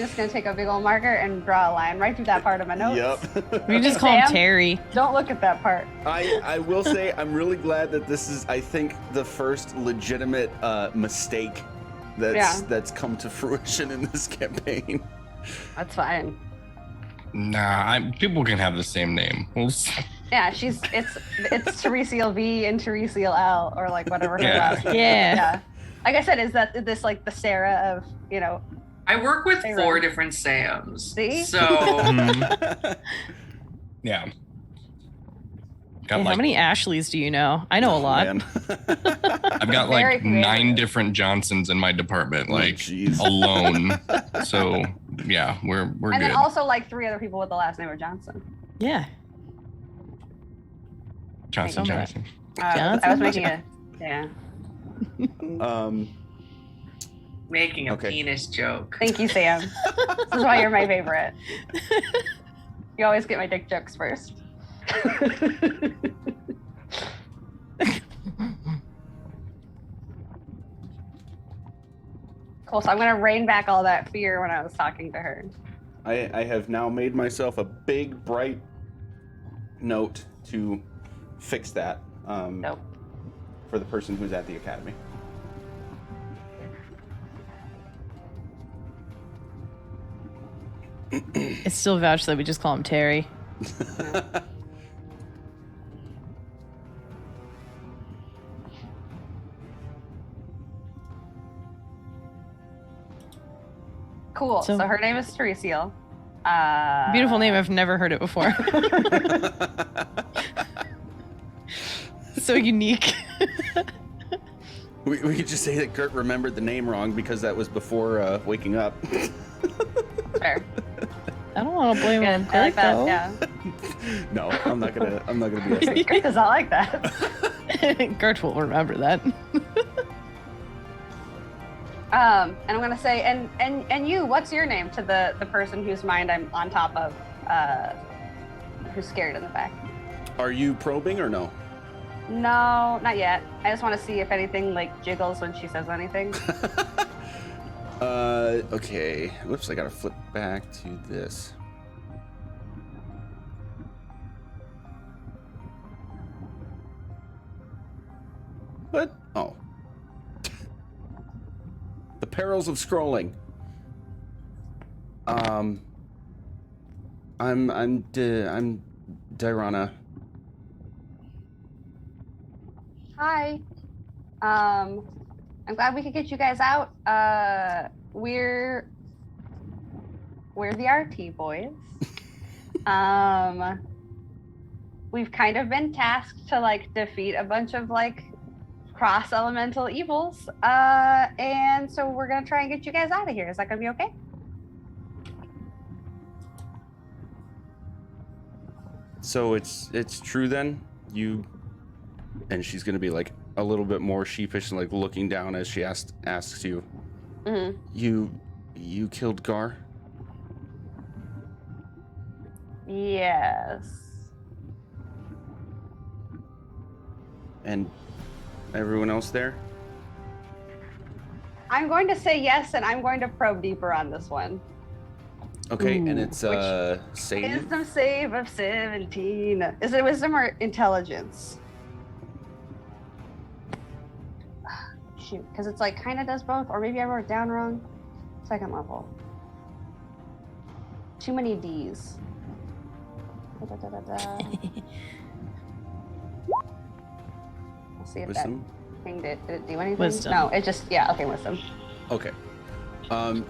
just gonna take a big old marker and draw a line right through that part of my notes. Yep. We can just call him Sam? Terry. Don't look at that part. I will say I'm really glad that this is, I think, the first legitimate mistake that's come to fruition in this campaign. That's fine. Nah, people can have the same name. Yeah, it's Teresial V and Teresial L or like whatever her Yeah. last name. Yeah. Yeah. Like I said, is this like the Sarah of, I work with Hey, 4 Ren. different Sams. See? So Yeah. Hey, Got how many Ashleys do you know? I know a lot. Man. I've got Very like creative. 9 different Johnsons in my department, like jeez. alone. So yeah, we're And good. then also like 3 other people with the last name of Johnson. Yeah. Johnson. Johnson. I was making a making a Okay. penis joke. Thank you, Sam. This is why you're my favorite. You always get my dick jokes first. Cool. So I'm gonna rein back all that fear when I was talking to her. I have now made myself a big bright note to fix that Nope. for the person who's at the academy. It's still vouched that we just call him Terry. Cool. So- So her name is Teresial. Beautiful name. I've never heard it before. So unique. We could just say that Gert remembered the name wrong because that was before waking up. Fair. I don't want to blame Good. him. I like that. though. Yeah. No, I'm not gonna BS it. Good does not like that. Gert will remember that. And I'm gonna say, and you, what's your name to the person whose mind I'm on top of, who's scared in the back? Are you probing or no? No, not yet. I just want to see if anything like jiggles when she says anything. Okay. Whoops, I gotta flip back to this. What? Oh. The perils of scrolling. I'm Dirana. Hi. I'm glad we could get you guys out. We're the RT boys. We've kind of been tasked to like defeat a bunch of like cross elemental evils. And so we're gonna try and get you guys out of here. Is that gonna be okay? So it's true then? You, and she's gonna be like a little bit more sheepish and like looking down as she asks you. Mm-hmm. You killed Gar? Yes. And everyone else there? I'm going to say yes, and I'm going to probe deeper on this one. Okay, and Ooh, it's save. Wisdom save of 17. Is it wisdom or intelligence? Shoot, because it's like kind of does both, or maybe I wrote it down wrong. Second level. Too many D's. Da, da, da, da, da. We'll see if Wisdom. that thing did it do anything? Wisdom. No, it just, yeah, okay, wisdom. Okay.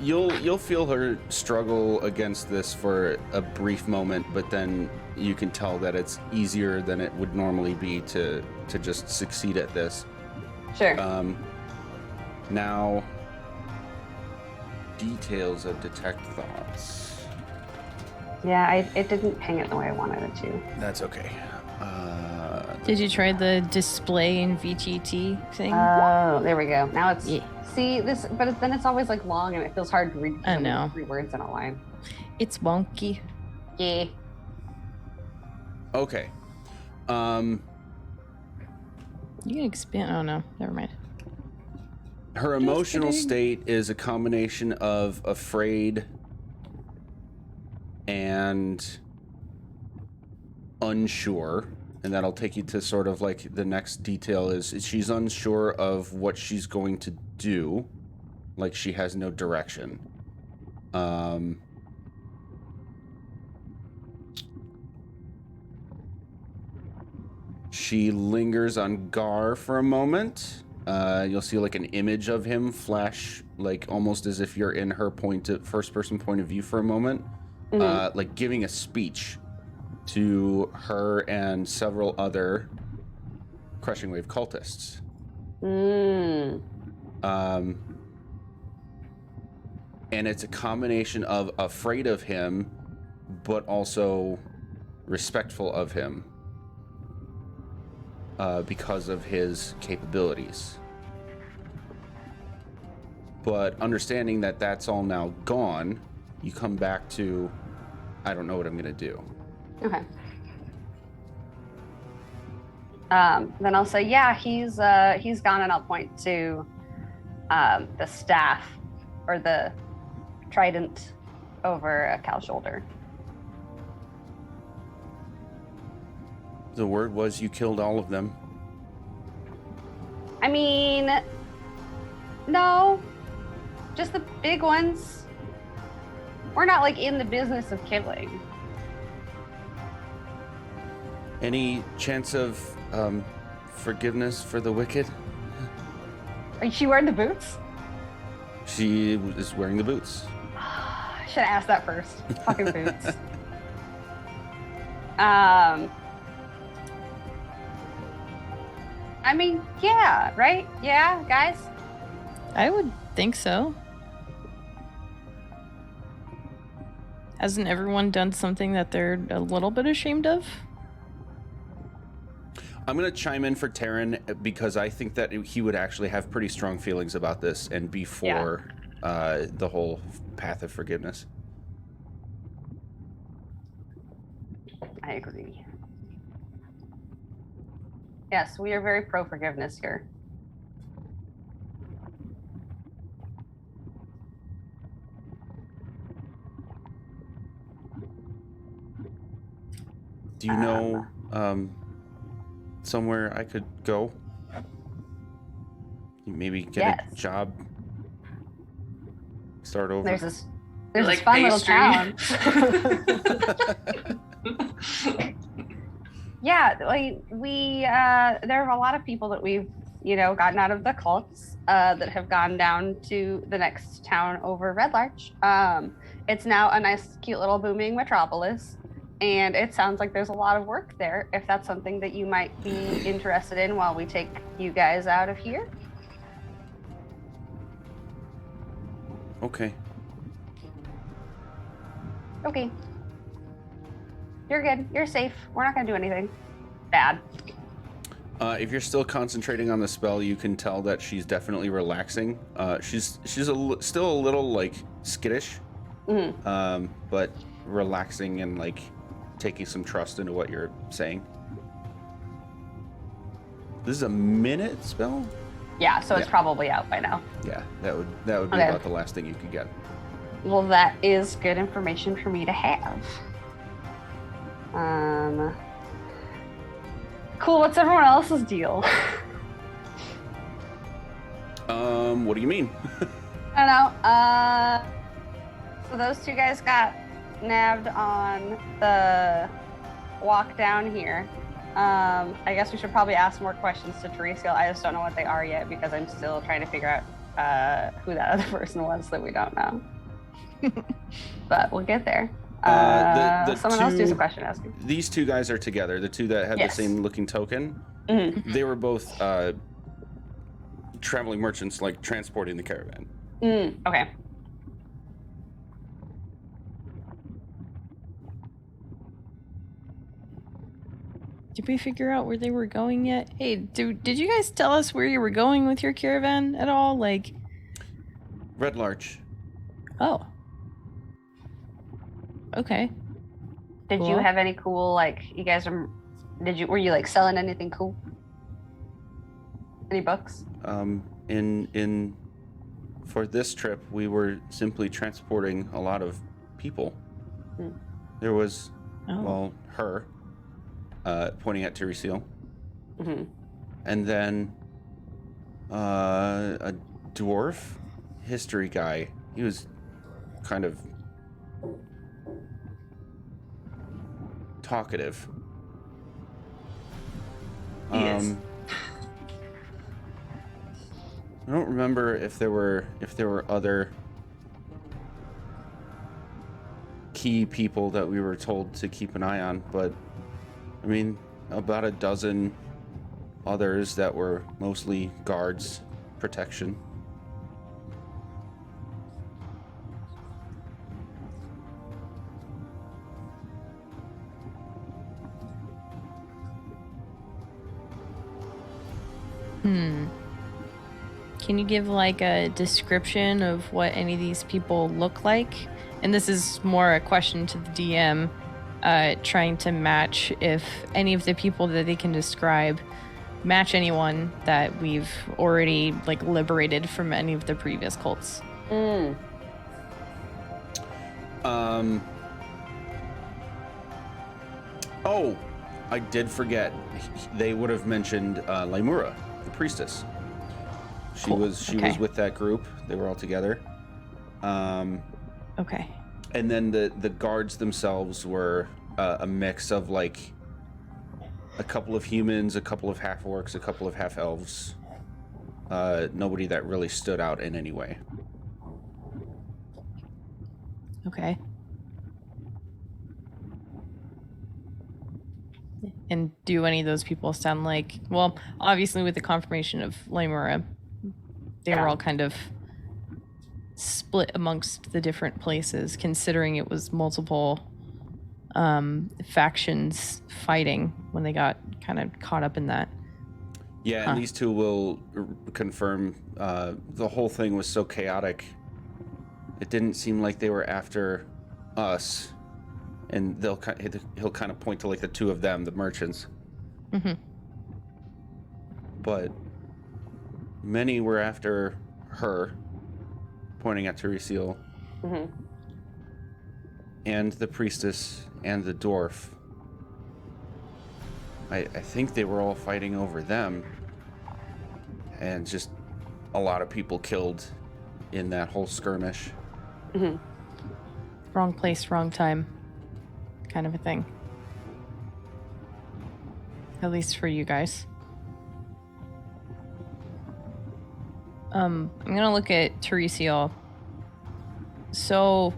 You'll feel her struggle against this for a brief moment, but then you can tell that it's easier than it would normally be to just succeed at this. Sure. Now, details of detect thoughts. Yeah, it didn't ping it the way I wanted it to. That's okay. Did you try the display in VTT thing? Oh, there we go. Now it's Yeah. see this, but then it's always like long and it feels hard to read. I know. 3 words in a line. It's wonky. Yeah. Okay. You can expand. Oh no, never mind. Her emotional kidding. state is a combination of afraid and unsure, and that'll take you to sort of like the next detail is she's unsure of what she's going to do, like she has no direction. She lingers on Gar for a moment. You'll see like an image of him flash, like almost as if you're in her first person point of view for a moment, like giving a speech to her and several other Crushing Wave cultists. And it's a combination of afraid of him, but also respectful of him because of his capabilities. But understanding that that's all now gone, you come back to, I don't know what I'm going to do. Okay. Then I'll say, yeah, he's gone, and I'll point to the staff or the trident over Cal's shoulder. The word was you killed all of them. I mean, no, just the big ones. We're not like in the business of killing. Any chance of forgiveness for the wicked? Is she wearing the boots? She is wearing the boots. I should have asked that first. Fucking boots. I mean, yeah, right? Yeah, guys? I would think so. Hasn't everyone done something that they're a little bit ashamed of? I'm going to chime in for Taryn because I think that he would actually have pretty strong feelings about this and be for the whole path of forgiveness. I agree. Yes, we are very pro forgiveness here. Do you know somewhere I could go? Maybe get a job? Start over? There's this Like fun pastry. little town. Yeah, like there are a lot of people that we've, gotten out of the cults that have gone down to the next town over Red Larch. It's now a nice, cute little booming metropolis, and it sounds like there's a lot of work there. If that's something that you might be interested in while we take you guys out of here. Okay. Okay. You're good. You're safe. We're not gonna do anything bad. If you're still concentrating on the spell, you can tell that she's definitely relaxing. She's still a little like skittish, but relaxing and like taking some trust into what you're saying. This is a minute spell? Yeah, so it's Yeah. probably out by now. Yeah, that would be Okay. about the last thing you could get. Well, that is good information for me to have. Cool. What's everyone else's deal? What do you mean? I don't know. So those two guys got nabbed on the walk down here. I guess we should probably ask more questions to Teresa. I just don't know what they are yet because I'm still trying to figure out who that other person was that we don't know. But we'll get there. Someone else do some question asking. These two guys are together. The two that had the Yes. same looking token. Mm-hmm. They were both traveling merchants, like transporting the caravan. Okay. Did we figure out where they were going yet? Hey, did you guys tell us where you were going with your caravan at all? Like, Red Larch. oh, okay. Did you Cool. have any cool were you like selling anything cool? Any books? For this trip, we were simply transporting a lot of people. There was, her, pointing at Teresiel. Mm-hmm. And then a dwarf history guy. He was kind of talkative. He is. I don't remember if there were other key people that we were told to keep an eye on, but I mean, about a dozen others that were mostly guards, protection. Can you give like a description of what any of these people look like? And this is more a question to the DM, trying to match if any of the people that they can describe match anyone that we've already like liberated from any of the previous cults. Oh, I did forget. They would have mentioned Laimura, the priestess. She Cool. was Okay. with that group. They were all together. Okay. And then the guards themselves were a mix of like a couple of humans, a couple of half orcs, a couple of half elves. Nobody that really stood out in any way. Okay. And do any of those people sound like, well, obviously with the confirmation of Lamura, they were Yeah. all kind of split amongst the different places, considering it was multiple factions fighting when they got kind of caught up in that. Yeah, Huh. and these two will confirm the whole thing was so chaotic. It didn't seem like they were after us, and he'll kind of point to like the two of them, the merchants. Mm-hmm. But many were after her, pointing at Teresiel, Mm-hmm. and the priestess and the dwarf. I think they were all fighting over them, and just a lot of people killed in that whole skirmish. Mm-hmm. Wrong place, wrong time, kind of a thing. At least for you guys. I'm gonna look at Teresiel. So,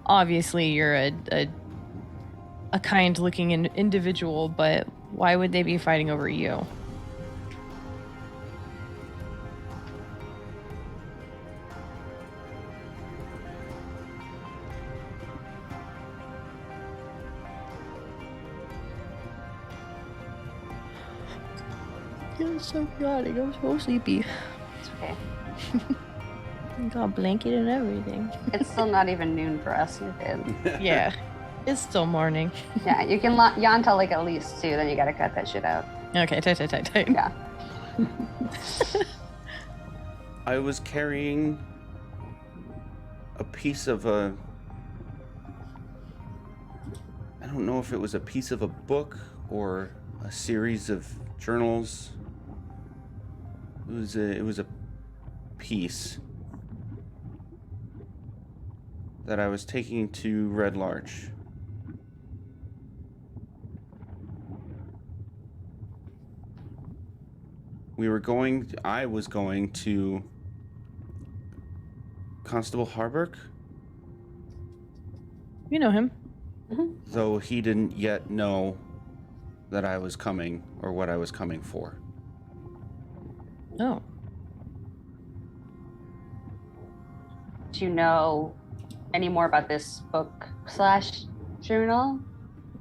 obviously, you're a kind-looking individual, but why would they be fighting over you? I'm so chaotic. I'm so sleepy. It's okay. I got a blanket and everything. It's still not even noon for us. You're good. Yeah. It's still morning. Yeah, you can yawn till like at least 2, then you gotta cut that shit out. Okay, tight. Yeah. I was carrying a piece of a... I don't know if it was a piece of a book or a series of journals. It was a piece that I was taking to Red Larch. I was going to Constable Harburg, You know him. though he didn't yet know that I was coming or what I was coming for. Oh. Do you know any more about this book / journal?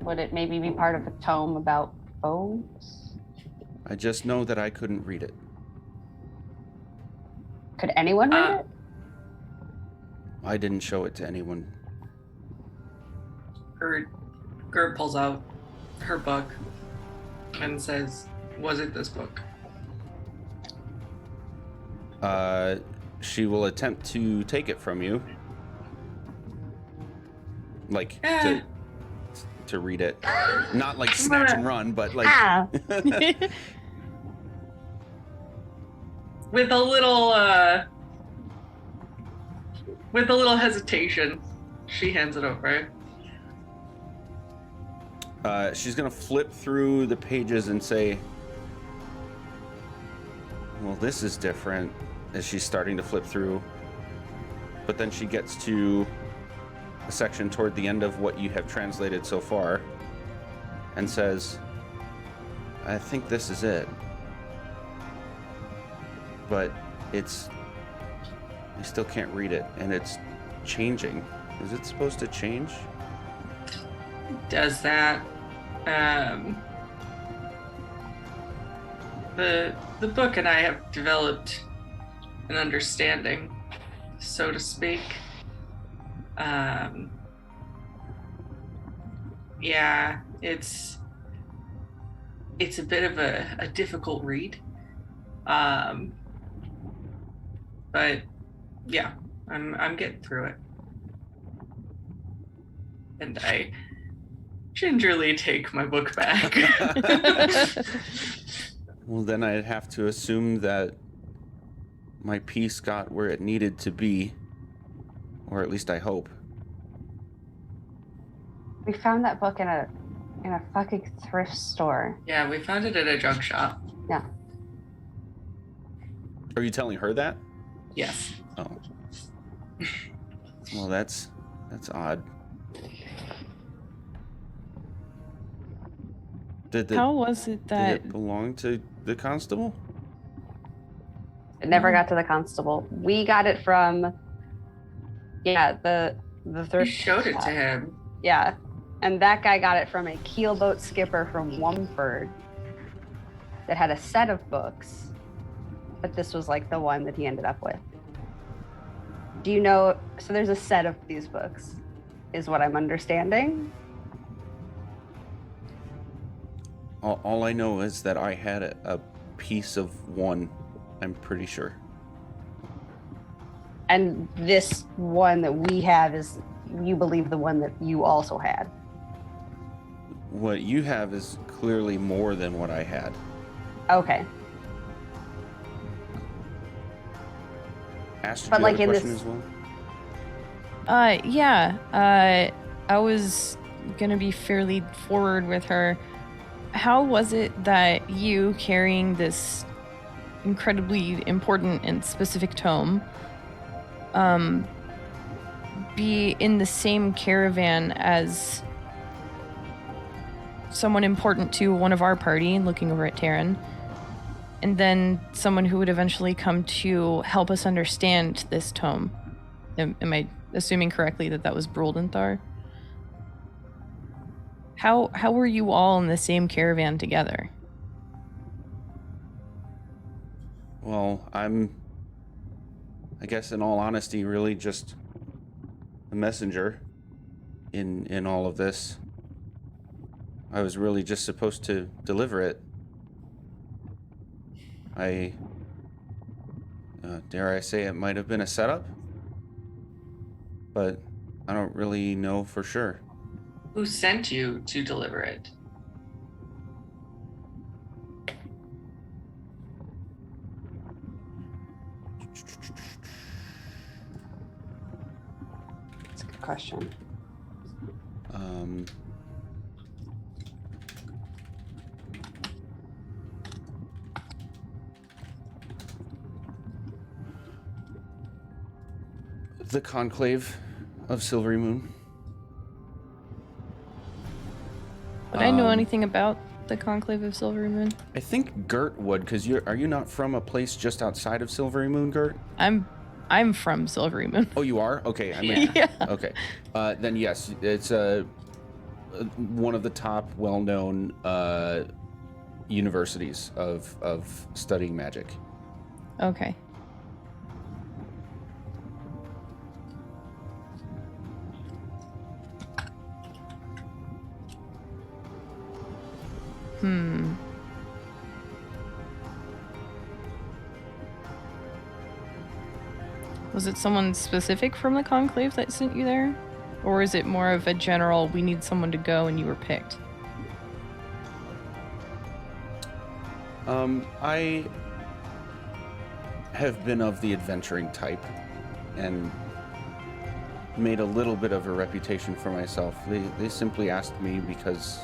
Would it maybe be part of a tome about foes? I just know that I couldn't read it. Could anyone read it? I didn't show it to anyone. Gert pulls out her book and says, "Was it this book?" She will attempt to take it from you. Like, to read it. Not like snatch and run, but like... Ah! With a little hesitation, she hands it over. She's gonna flip through the pages and say, well, this is different, as she's starting to flip through. But then she gets to a section toward the end of what you have translated so far and says, I think this is it. But I still can't read it, and it's changing. Is it supposed to change? Does that. The book and I have developed an understanding, so to speak. Yeah, it's a bit of a difficult read. But yeah, I'm getting through it. And I gingerly take my book back. Well, then I'd have to assume that my piece got where it needed to be, or at least I hope. We found that book in a fucking thrift store. Yeah, we found it at a junk shop. Yeah. Are you telling her that? Yes. Oh. Well, that's odd. How was it that... Did it belong to the constable? It never got to the constable. We got it from the You thrift showed it shop. to him. Yeah. And that guy got it from a keelboat skipper from Wumford that had a set of books. But this was like the one that he ended up with. Do you know? So there's a set of these books, is what I'm understanding. All I know is that I had a piece of one, I'm pretty sure. And this one that we have is, you believe, the one that you also had. What you have is clearly more than what I had. Okay. Ash, But do you like have a in question this- as well? Yeah. I was gonna be fairly forward with her. How was it that you, carrying this incredibly important and specific tome, be in the same caravan as someone important to one of our party, looking over at Taryn, and then someone who would eventually come to help us understand this tome? Am I assuming correctly that was Broldenthar? How were you all in the same caravan together? Well, I guess in all honesty, really just a messenger. in all of this. I was really just supposed to deliver it. Dare I say it might have been a setup, but I don't really know for sure. Who sent you to deliver it? That's a good question. The Conclave of Silvery Moon. Would I know anything about the Conclave of Silvery Moon? I think Gert would, because are you not from a place just outside of Silvery Moon, Gert? I'm from Silvery Moon. Oh, you are? Okay. Yeah. Okay. Then yes, it's one of the top well-known universities of studying magic. Okay. Was it someone specific from the Conclave that sent you there? Or is it more of a general, we need someone to go and you were picked? I have been of the adventuring type and made a little bit of a reputation for myself. They simply asked me because,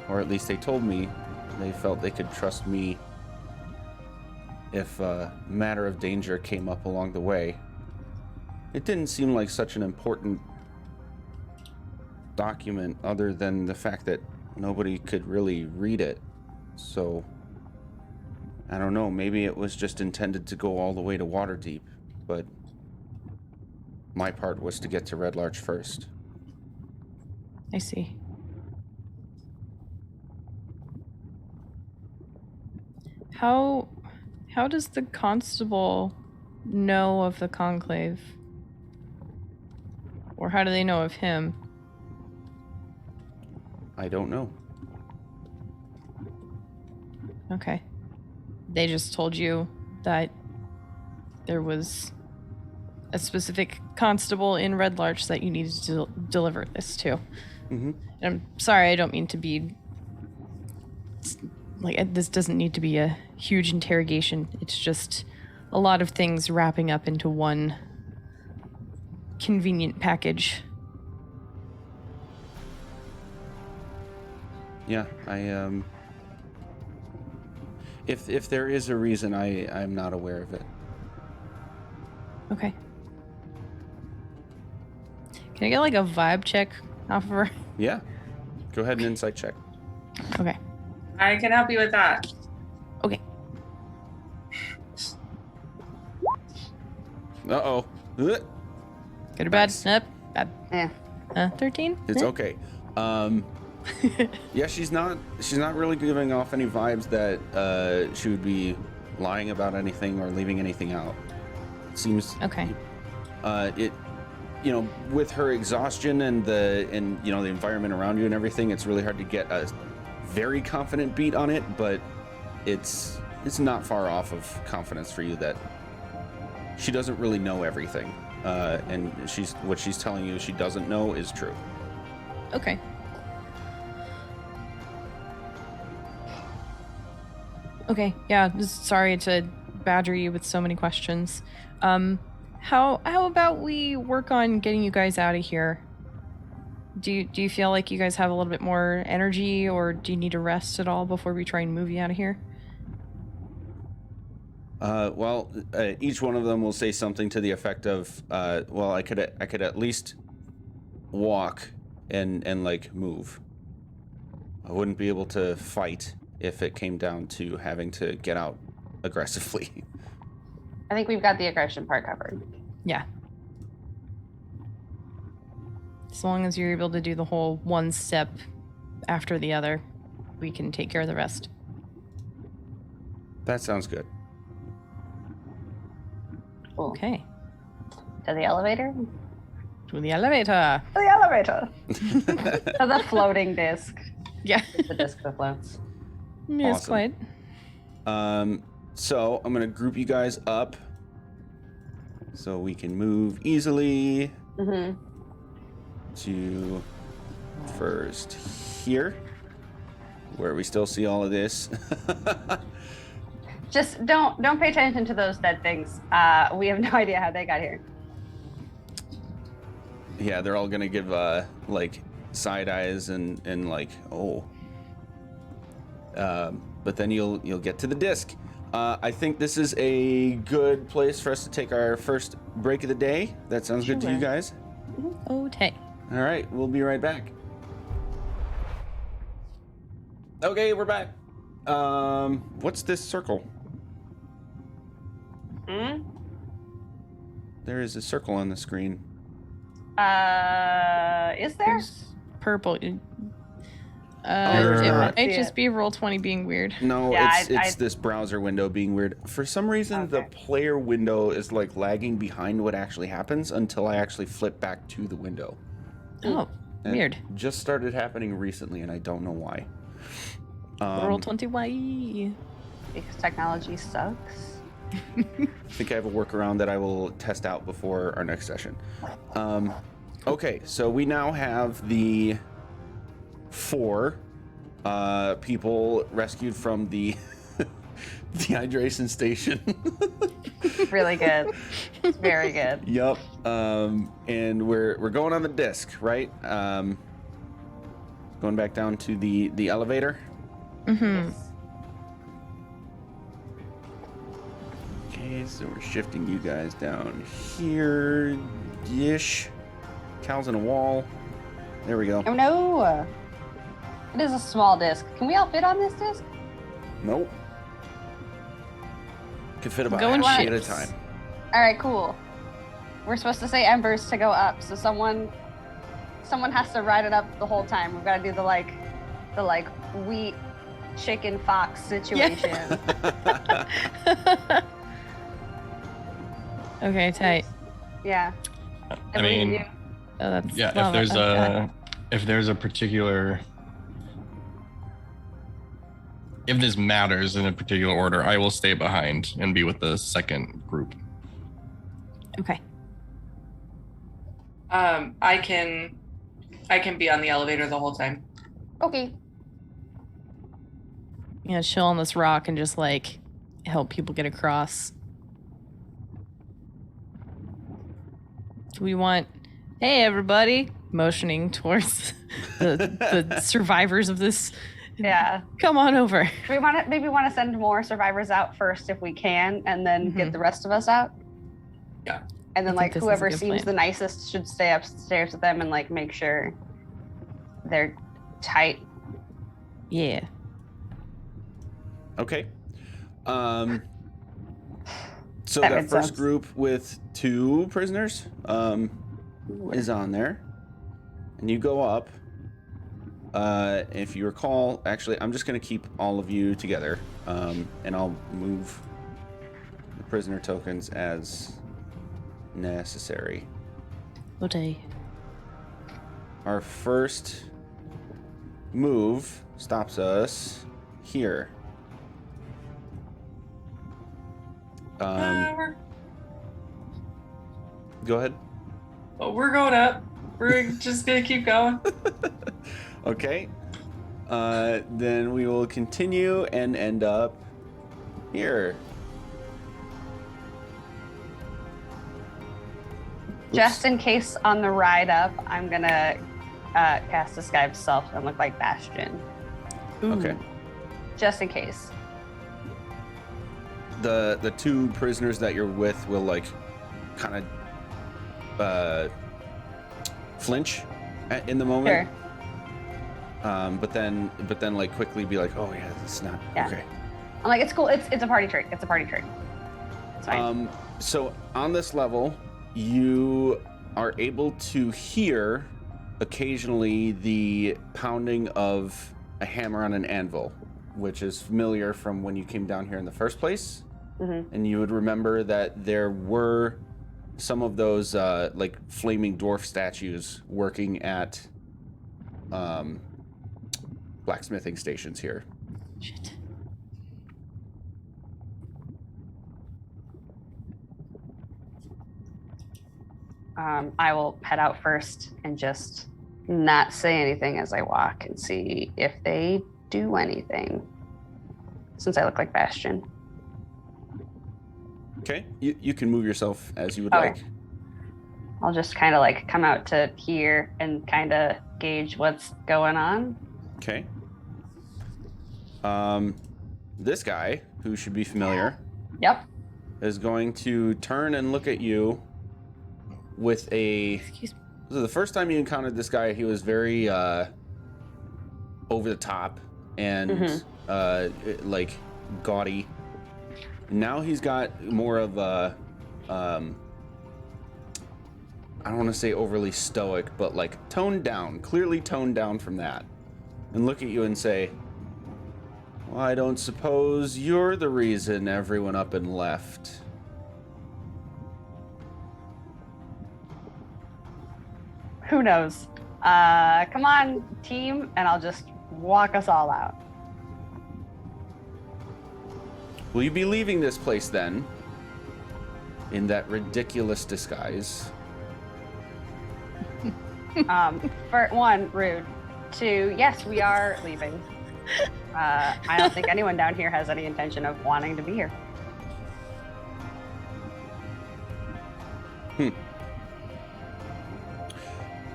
or at least they told me, they felt they could trust me if a matter of danger came up along the way. It didn't seem like such an important document other than the fact that nobody could really read it. So, I don't know, maybe it was just intended to go all the way to Waterdeep, but my part was to get to Red Larch first. I see. How does the constable know of the Conclave? Or how do they know of him? I don't know. Okay. They just told you that there was a specific constable in Red Larch that you needed to deliver this to. Mm-hmm. And I'm sorry, I don't mean to be... Like, this doesn't need to be a huge interrogation. It's just a lot of things wrapping up into one convenient package. Yeah, if there is a reason, I'm not aware of it. Okay. Can I get like a vibe check off of her? Yeah. Go ahead and insight check. Okay. I can help you with that. Okay. Uh-oh. Ugh. Good or bad? Nice. Nope. Bad. Yeah. 13? It's okay. Yeah, she's not really giving off any vibes that she would be lying about anything or leaving anything out. It seems Okay. With her exhaustion and the environment around you and everything, it's really hard to get a very confident beat on it, but it's not far off of confidence for you that she doesn't really know everything. And what she's telling you she doesn't know is true. Okay. Okay, yeah, just sorry to badger you with so many questions. How about we work on getting you guys out of here? Do you feel like you guys have a little bit more energy, or do you need to rest at all before we try and move you out of here? Each one of them will say something to the effect of, I could at least walk and like move. I wouldn't be able to fight if it came down to having to get out aggressively. I think we've got the aggression part covered. Yeah. As long as you're able to do the whole one step after the other, we can take care of the rest. That sounds good. Cool. Okay. To the elevator? To the elevator. The elevator. So the floating disc. Yeah. It's the disc that floats. Yes, Awesome. quite. So I'm gonna group you guys up so we can move easily Mm-hmm. to first here, where we still see all of this. Just don't pay attention to those dead things. We have no idea how they got here. Yeah, they're all gonna give like side eyes and like, oh. But then you'll get to the disc. I think this is a good place for us to take our first break of the day. That sounds good to you Sure. guys? Okay. All right, we'll be right back. Okay, we're back. What's this circle? Hmm? There is a circle on the screen. Is there? There's purple. It Sure. might just be Roll20 being weird. No, Yeah, it's this browser window being weird. For some reason, the Okay. player window is like lagging behind what actually happens until I actually flip back to the window. Oh, And weird. it just started happening recently, and I don't know why. Roll20Y. Because technology sucks. I think I have a workaround that I will test out before our next session. Okay, so we now have the 4 people rescued from the dehydration station. Really good. It's very good. Yep. And we're going on the disc, right? Going back down to the elevator. Mm-hmm. Okay, so we're shifting you guys down here. Ish. Cal's in a wall. There we go. Oh no! It is a small disc. Can we all fit on this disc? Nope. Could fit about Go in half at a ships. time. All right, cool. We're supposed to say embers to go up, so someone has to ride it up the whole time. We've got to do the wheat, chicken, fox situation. Okay, tight. Yeah. I Everything mean, you do. Oh, that's yeah. lava. If there's a particular, if this matters in a particular order, I will stay behind and be with the second group. Okay. I can be on the elevator the whole time. Okay. Yeah, chill on this rock and just like help people get across. Do we want, hey everybody, motioning towards the survivors of this? Yeah. Come on over. Do we want to maybe send more survivors out first if we can, and then get the rest of us out? Yeah. And then I think like this is a whoever good seems plan. the nicest should stay upstairs with them and like make sure they're tight. Yeah. Okay. So That that makes first sense. group with 2 prisoners is on there. And you go up. If you recall, actually, I'm just going to keep all of you together. And I'll move the prisoner tokens as necessary. Okay. Our first move stops us here. Go ahead. We're going up. We're just gonna keep going. Okay. Then we will continue and end up here. Just in case on the ride up, I'm gonna cast Disguise Self and look like Bastion. Okay. Just in case. The 2 prisoners that you're with will like kind of flinch in the moment. Sure. But then like quickly be like, oh yeah, this is not Yeah. okay. I'm like, it's cool. It's a party trick. It's a party trick. It's fine. So on this level, you are able to hear occasionally the pounding of a hammer on an anvil, which is familiar from when you came down here in the first place. Mm-hmm. And you would remember that there were some of those like flaming dwarf statues working at blacksmithing stations here. Shit. I will head out first and just not say anything as I walk and see if they do anything. Since I look like Bastion. Okay, you can move yourself as you would Okay. like. I'll just kind of like come out to here and kind of gauge what's going on. Okay. This guy, who should be familiar, Yep. is going to turn and look at you with a... Excuse me. So the first time you encountered this guy, he was very over the top and like gaudy. Now he's got more of a I don't want to say overly stoic, but like toned down, clearly toned down from that, and look at you and say, well, I don't suppose you're the reason everyone up and left. Who knows? Come on, team, and I'll just walk us all out. Will you be leaving this place then? In that ridiculous disguise? For one, rude. Two, yes, we are leaving. I don't think anyone down here has any intention of wanting to be here.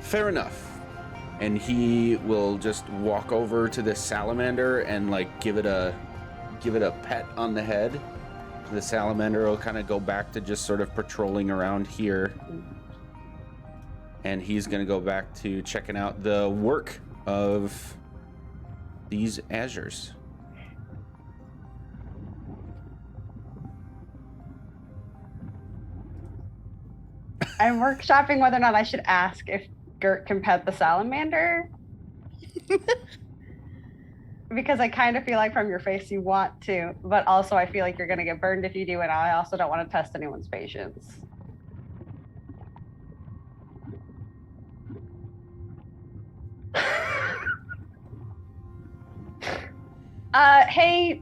Fair enough. And he will just walk over to this salamander and like give it a pet on the head. The salamander will kind of go back to just sort of patrolling around here. And he's going to go back to checking out the work of these azures. I'm workshopping whether or not I should ask if Gert can pet the salamander. Because I kind of feel like from your face you want to, but also I feel like you're going to get burned if you do, and I also don't want to test anyone's patience. Hey,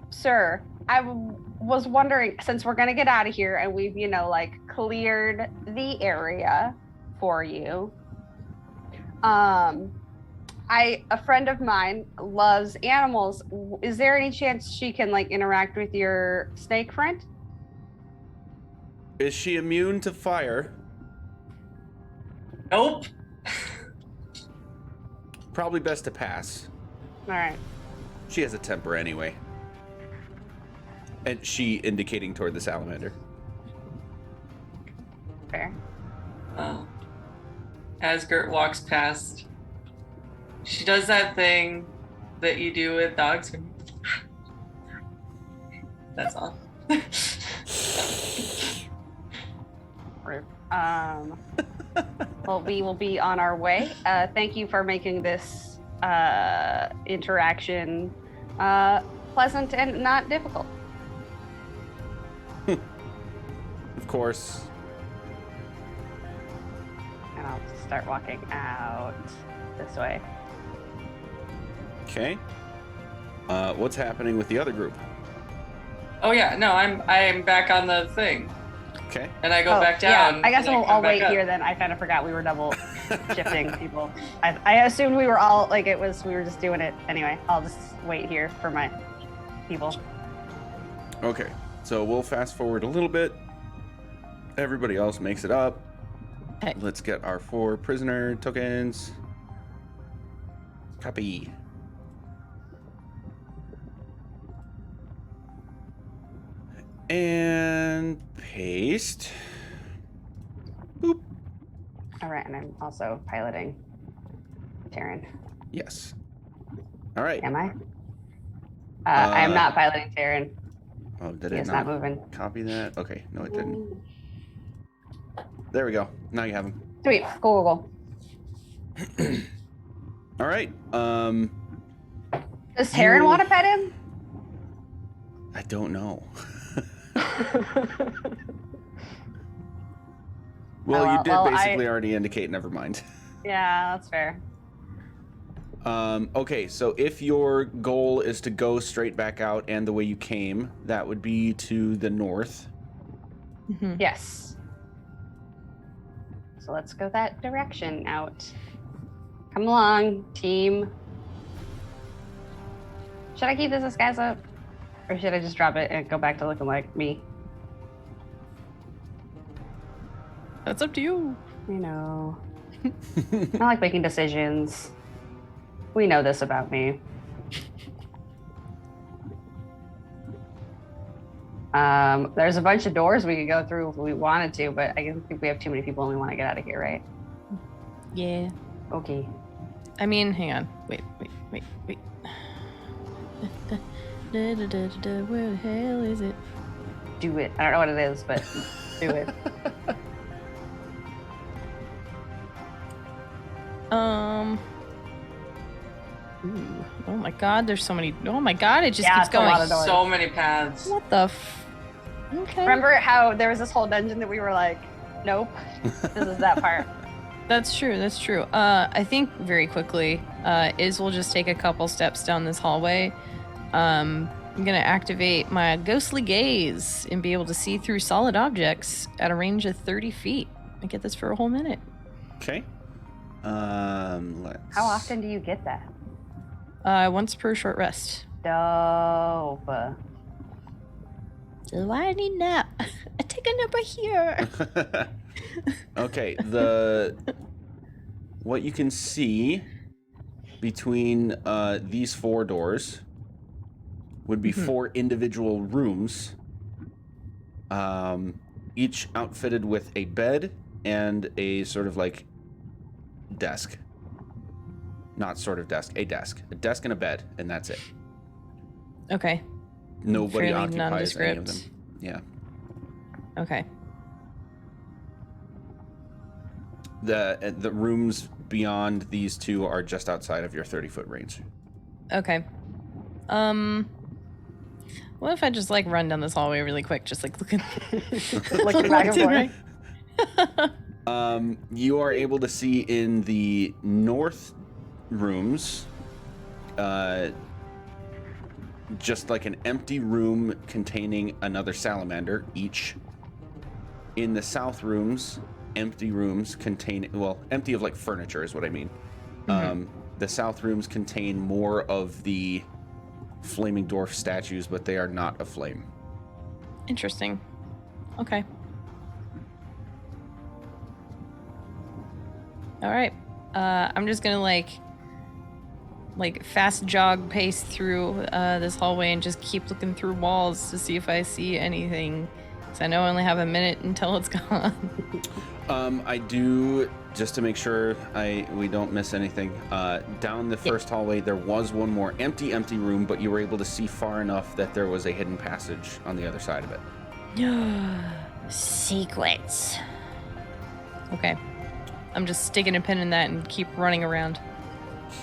sir, was wondering, since we're gonna get out of here and we've, like cleared the area for you, a friend of mine loves animals. Is there any chance she can like interact with your snake friend? Is she immune to fire? Nope. Probably best to pass. All right. She has a temper anyway. And she indicating toward the salamander. Fair. As Gert walks past, she does that thing that you do with dogs. That's all. Rude. Well, we will be on our way. Thank you for making this interaction pleasant and not difficult. Of course. And I'll just start walking out this way. Okay. What's happening with the other group? Oh yeah, no, I'm back on the thing, Okay. and I go back down. Yeah, I guess and I'll come back wait up. here then. I kind of forgot we were double shifting people. I assumed we were all like we were just doing it anyway. I'll just wait here for my people. Okay. So we'll fast forward a little bit. Everybody else makes it up. Okay. Let's get our 4 prisoner tokens. Copy. And paste. Boop. All right, and I'm also piloting Taryn. Yes. All right. Am I? I am not piloting Taryn. Oh, did He it is not not moving. copy that? Okay. No, it didn't. There we go. Now you have him. Sweet. Cool. All right. Does Taryn You- want to pet him? I don't know. Well, Oh, you well, did well, basically already indicate. Never mind. Yeah, that's fair. Okay, so if your goal is to go straight back out and the way you came, that would be to the north. Mhm. Yes. So let's go that direction out. Come along, team. Should I keep this disguise up? Or should I just drop it and go back to looking like me? That's up to you. You know, I like making decisions. We know this about me. There's a bunch of doors we could go through if we wanted to, but I don't think we have too many people and we want to get out of here, right? Yeah. Okay. I mean, hang on. Wait. Where the hell is it? Do it. I don't know what it is, but do it. Ooh. Oh my god, there's so many. Oh my god, it just Yeah, keeps it's a lot going. of doors. So many paths. What the Okay. Remember how there was this whole dungeon that we were like, nope, this is that part. That's true. I think very quickly, Iz will just take a couple steps down this hallway. I'm gonna activate my ghostly gaze and be able to see through solid objects at a range of 30 feet. I get this for a whole minute. Okay. Let's... How often do you get that? Once per short rest. Dope. So I need a nap. I take a nap right here. Okay, what you can see between these 4 doors would be 4 individual rooms, each outfitted with a bed and a sort of like desk. Not sort of desk, a desk and a bed, and that's it. Okay. Nobody Fairly occupies any of them. nondescript. Yeah. Okay. The rooms beyond these 2 are just outside of your 30-foot range. Okay. What if I just like run down this hallway really quick, just like looking, Looking back and forth. You are able to see in the north rooms, just like an empty room containing another salamander each. In the south rooms, empty rooms contain, well, empty of like furniture is what I mean. The south rooms contain more of the flaming dwarf statues, but they are not aflame. Interesting. Okay. All right. I'm just gonna like fast jog pace through this hallway and just keep looking through walls to see if I see anything. Because I know I only have a minute until it's gone. I do, just to make sure we don't miss anything, down the first hallway there was one more empty room, but you were able to see far enough that there was a hidden passage on the other side of it. Secrets. Okay. I'm just sticking a pin in that and keep running around.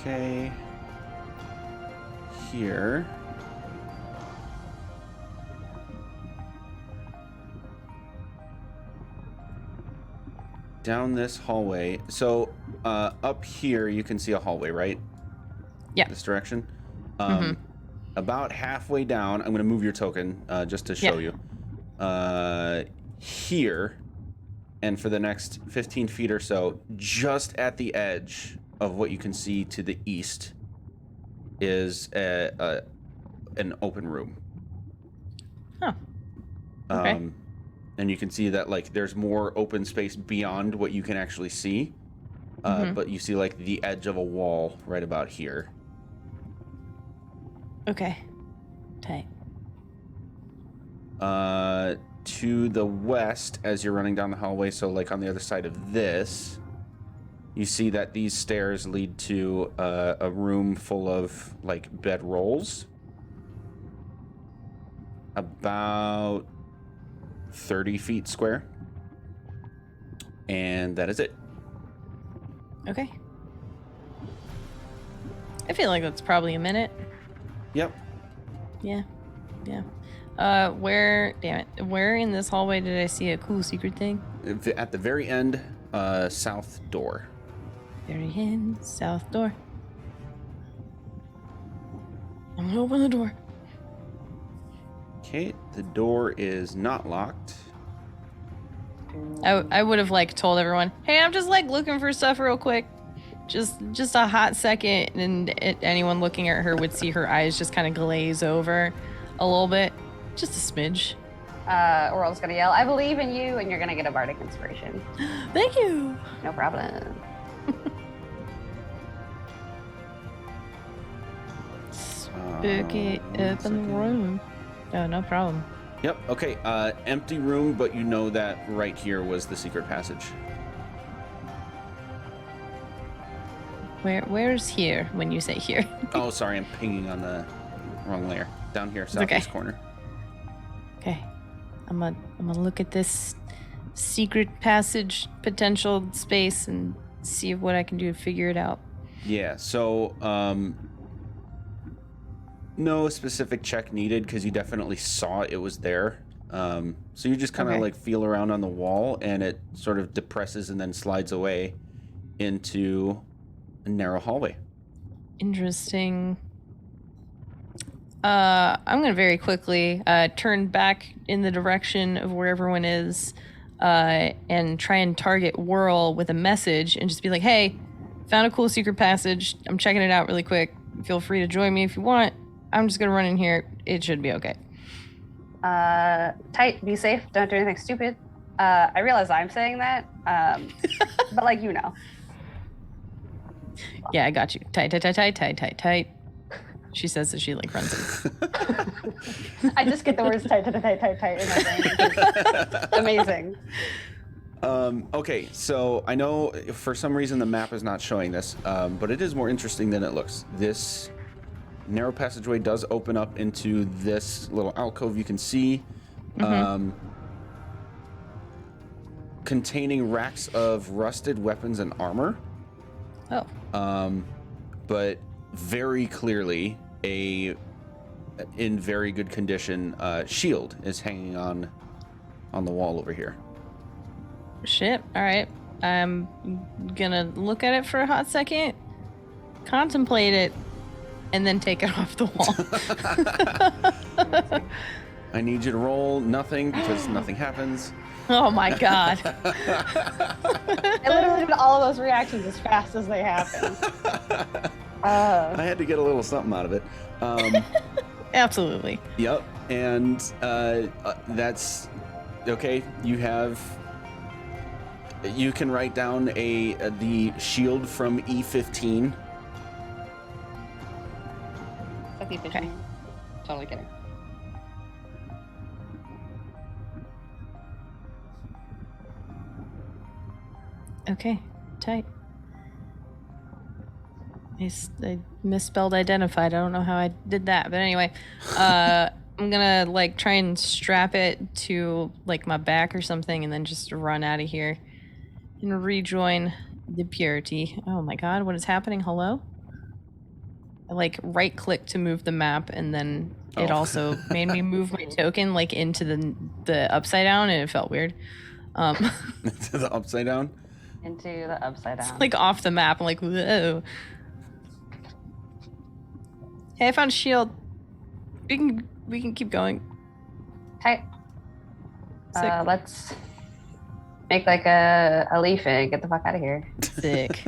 Okay. Here. Down this hallway. So, up here you can see a hallway, right? Yeah. This direction. About halfway down, I'm going to move your token just to show you. Here, and for the next 15 feet or so, just at the edge of what you can see to the east, is an open room. Oh. Okay. And you can see that like there's more open space beyond what you can actually see, but you see like the edge of a wall right about here. Okay. Tight. To the west, as you're running down the hallway, so like on the other side of this, you see that these stairs lead to a room full of like bed rolls. About 30 feet square. And that is it. Okay. I feel like that's probably a minute. Yep. Yeah. Where in this hallway did I see a cool secret thing? at the very end, south door. Very end, south door. I'm gonna open the door. Okay, the door is not locked. I would have like told everyone, hey, I'm just like looking for stuff real quick. Just a hot second, and anyone looking at her would see her eyes just kind of glaze over a little bit. Just a smidge. Oral's gonna yell, I believe in you, and you're gonna get a bardic inspiration. Thank you. No problem. Spooky up in the room. Oh, no problem. Yep, okay, empty room, but you know that right here was the secret passage. Where's here when you say here? Oh, sorry, I'm pinging on the wrong layer. Down here, southeast corner. Okay. I'm gonna look at this secret passage potential space and see what I can do to figure it out. Yeah, so, no specific check needed because you definitely saw it was there. So you just kind of like feel around on the wall and it sort of depresses and then slides away into a narrow hallway. Interesting. I'm gonna very quickly turn back in the direction of where everyone is and try and target Whirl with a message and just be like, hey, found a cool secret passage. I'm checking it out really quick. Feel free to join me if you want. I'm just gonna run in here. It should be okay. Tight, be safe. Don't do anything stupid. I realize I'm saying that, but like, you know. Yeah, I got you. Tight. She says as she like runs in. I just get the words tight in my brain. Amazing. Okay, so I know for some reason the map is not showing this, but it is more interesting than it looks. This narrow passageway does open up into this little alcove you can see, containing racks of rusted weapons and armor. Oh. But very clearly in very good condition shield is hanging on the wall over here. Shit. All right. I'm gonna look at it for a hot second, contemplate it, and then take it off the wall. I need you to roll nothing because nothing happens. Oh my god. I literally did all of those reactions as fast as they happen. I had to get a little something out of it. Absolutely. Yep, and that's okay. You can write down the shield from E15. Okay. Totally kidding. Okay, tight. I misspelled identified. I don't know how I did that, but anyway, I'm gonna like try and strap it to like my back or something, and then just run out of here and rejoin the purity. Oh my god, what is happening? Hello? I like right click to move the map, and then it also made me move my token like into the upside down, and it felt weird. To the upside down. Into the upside down. It's like off the map. I'm like, whoa. Hey, I found a shield. We can keep going. Tight. Sick. Let's make like a leaf and get the fuck out of here. Sick.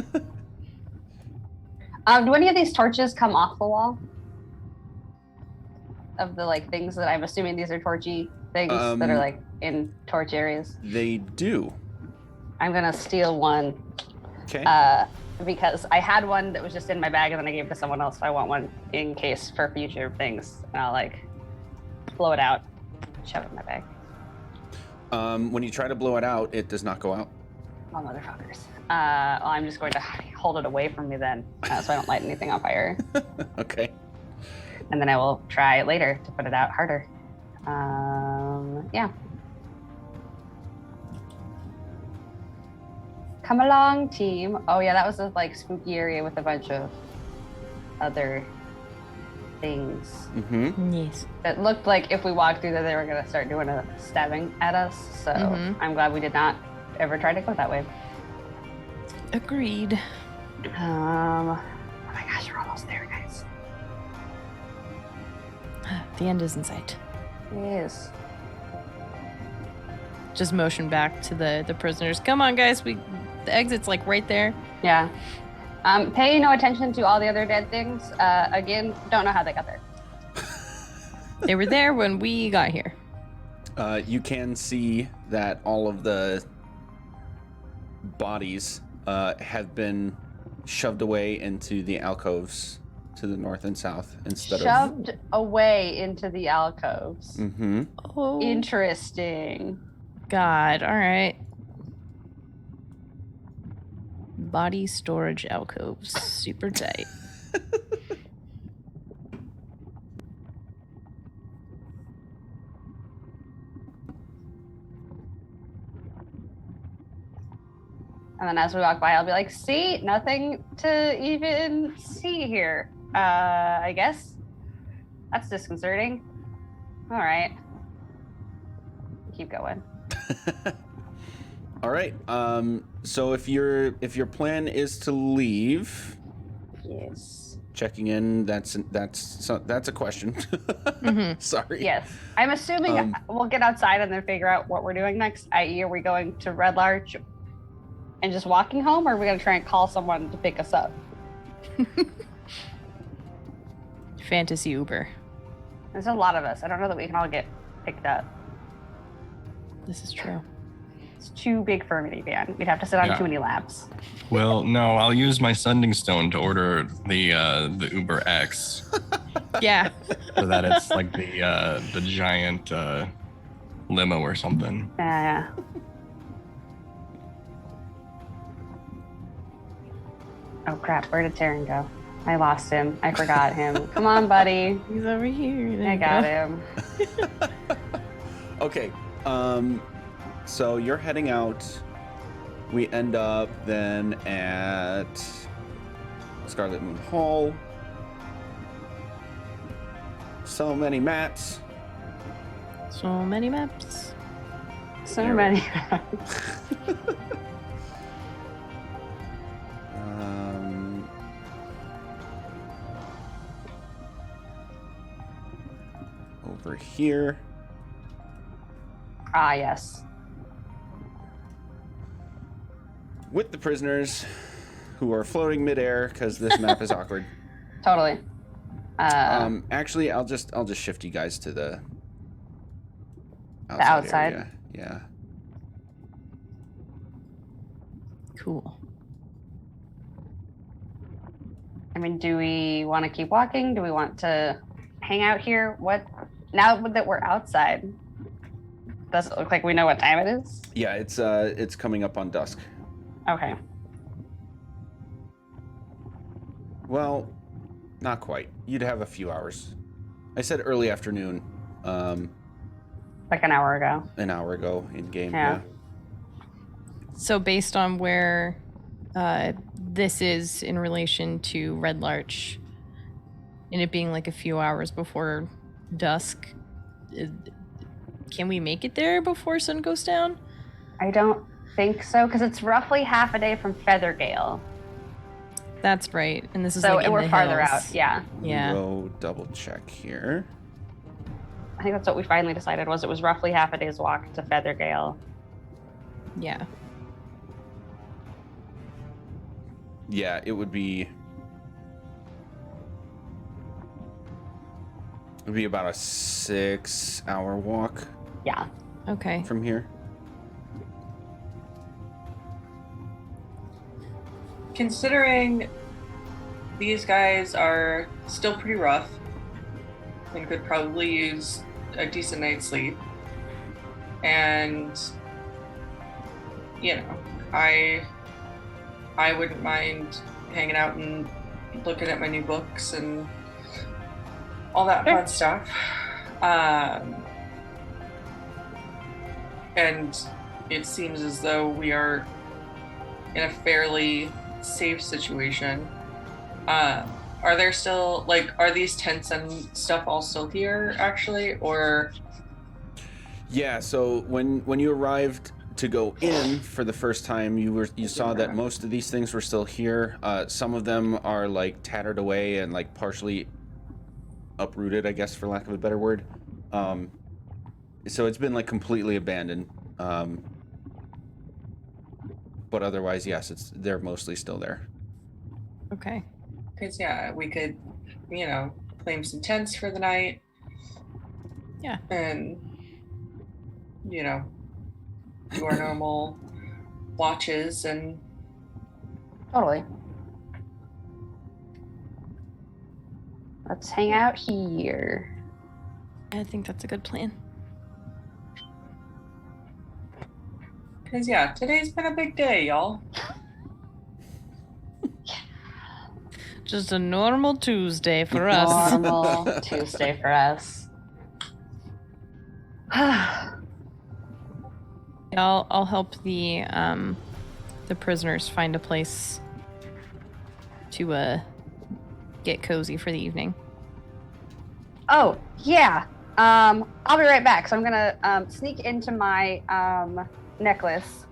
Do any of these torches come off the wall? Of the like things that I'm assuming these are torchy things that are like in torch areas. They do. I'm gonna steal one. Okay. Because I had one that was just in my bag and then I gave it to someone else. So I want one in case for future things. And I'll like blow it out, shove it in my bag. When you try to blow it out, it does not go out. Oh, motherfuckers. Well, I'm just going to hold it away from me then, so I don't light anything on fire. Okay. And then I will try later to put it out harder. Yeah. Come along, team. Oh yeah, that was a like spooky area with a bunch of other things. Mm-hmm. Yes. It looked like if we walked through there, they were gonna start doing a stabbing at us. So I'm glad we did not ever tried to go that way. Agreed. Oh my gosh, we're almost there, guys. The end is in sight. Yes. Just motion back to the prisoners. Come on, guys. The exit's like right there. Yeah. Pay no attention to all the other dead things. Again, don't know how they got there. They were there when we got here. You can see that all of the bodies have been shoved away into the alcoves to the north and south instead Shoved away into the alcoves. Mm-hmm. Oh, Interesting. God. All right. Body storage alcoves. Super tight. And then as we walk by, I'll be like, see, nothing to even see here. I guess. That's disconcerting. All right. Keep going. All right. So if your plan is to leave, Yes. checking in, that's a question. Mhm. Sorry. Yes. I'm assuming we'll get outside and then figure out what we're doing next, i.e., are we going to Red Larch and just walking home, or are we going to try and call someone to pick us up? Fantasy Uber. There's a lot of us. I don't know that we can all get picked up. This is true. It's too big for a minivan. We'd have to sit on Yeah. too many laps. Well, no, I'll use my sending stone to order the Uber X Yeah. so that it's like the giant limo or something. Yeah. Oh crap, where did Taryn go? I lost him. I forgot him. Come on, buddy. He's over here. There I you got go. him. Okay. So you're heading out. We end up then at Scarlet Moon Hall. So many mats. So many maps. So There we many. Over here. Ah, yes. With the prisoners who are floating midair because this map is awkward. Totally. Actually, I'll just shift you guys to the outside? area. Yeah. Cool. I mean, do we want to keep walking? Do we want to hang out here? What? Now that we're outside, does it look like we know what time it is? Yeah, it's coming up on dusk. Okay. Well, not quite. You'd have a few hours. I said early afternoon, Like an hour ago. an hour ago in game. Yeah. So based on where this is in relation to Red Larch, and it being like a few hours before dusk, can we make it there before sun goes down? I don't think so, because it's roughly half a day from Feathergale. That's right. And this is So like in we're the farther hills. out. Yeah. Yeah. Go double check here. I think that's what we finally decided was it was roughly half a day's walk to Feathergale. Yeah. Yeah, it would be. It'd be about a 6-hour walk Yeah. Okay. from here. Considering these guys are still pretty rough and could probably use a decent night's sleep, and you know, I wouldn't mind hanging out and looking at my new books and all that fun stuff. And it seems as though we are in a fairly safe situation. Are there still, like, are these tents and stuff all still here actually, or? Yeah, so when you arrived to go in for the first time, you saw that most of these things were still here. Some of them are like tattered away and like partially uprooted, I guess, for lack of a better word. So it's been like completely abandoned. But otherwise, yes, they're mostly still there. Okay. Because, yeah, we could, claim some tents for the night. Yeah. And, do our normal watches and Totally. Let's hang out here. I think that's a good plan. because today's been a big day, y'all. Just a normal Tuesday for us. Normal Tuesday for us. I'll help the prisoners find a place to get cozy for the evening. Oh, yeah. I'll be right back. So I'm gonna sneak into my necklace,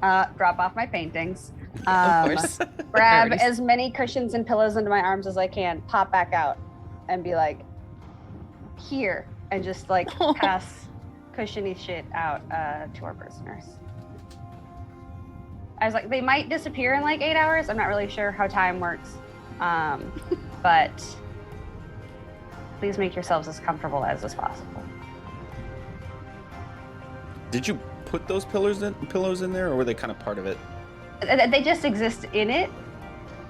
drop off my paintings, Of course. grab Alrighty. as many cushions and pillows into my arms as I can, pop back out, and be like, here, and just like pass cushiony shit out to our prisoners. I was like, they might disappear in like 8 hours. I'm not really sure how time works, but please make yourselves as comfortable as is possible. Did you put those pillows in there, or were they kind of part of it? They just exist in it.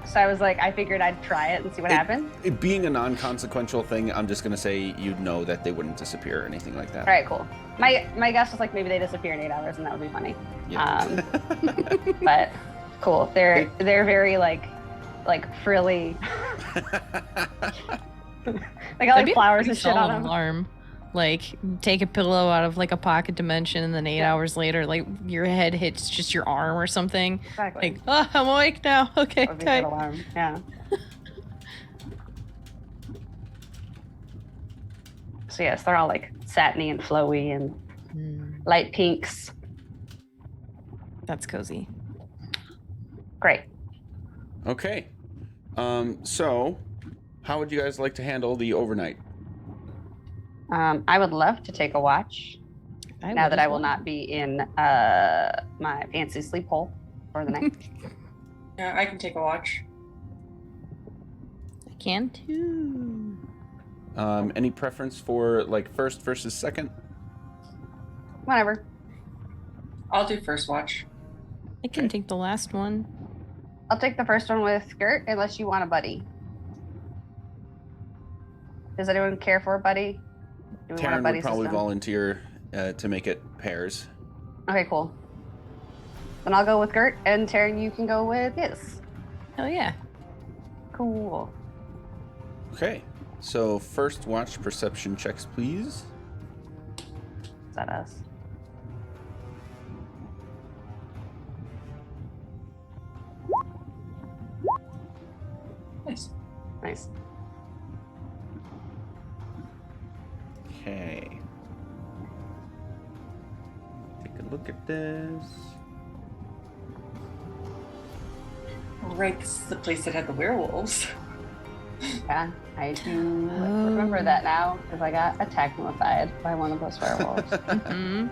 So I was like, I figured I'd try it and see what happened. It being a non-consequential thing, I'm just gonna say you'd know that they wouldn't disappear or anything like that. All right, cool. My guess was like maybe they disappear in 8 hours and that would be funny. Yeah. But cool. They're very like frilly. They got That'd be like a flowers pretty and shit on solid them. alarm. Like, take a pillow out of like a pocket dimension, and then 8 hours later, like your head hits just your arm or something. Exactly. Like, oh, I'm awake now. Okay, That would be a good tight. alarm. Yeah. So yes, they're all like satiny and flowy and light pinks. That's cozy. Great. Okay. So, how would you guys like to handle the overnight? I would love to take a watch now that I will not be in my fancy sleep hole for the night. Yeah, I can take a watch. I can too. Any preference for like first versus second? Whatever. I'll do first watch. I can take the last one. I'll take the first one with Gert unless you want a buddy. Does anyone care for a buddy? Do we want a Taryn buddy would probably system? volunteer to make it pairs. Okay, cool. Then I'll go with Gert, and Taryn, you can go with his. Hell yeah. Cool. Okay. So first watch perception checks, please. Is that us? Nice. Nice. Okay. Take a look at this. Right, this is the place that had the werewolves. Yeah, I do remember that now because I got attack notified by one of those werewolves. Mm-hmm.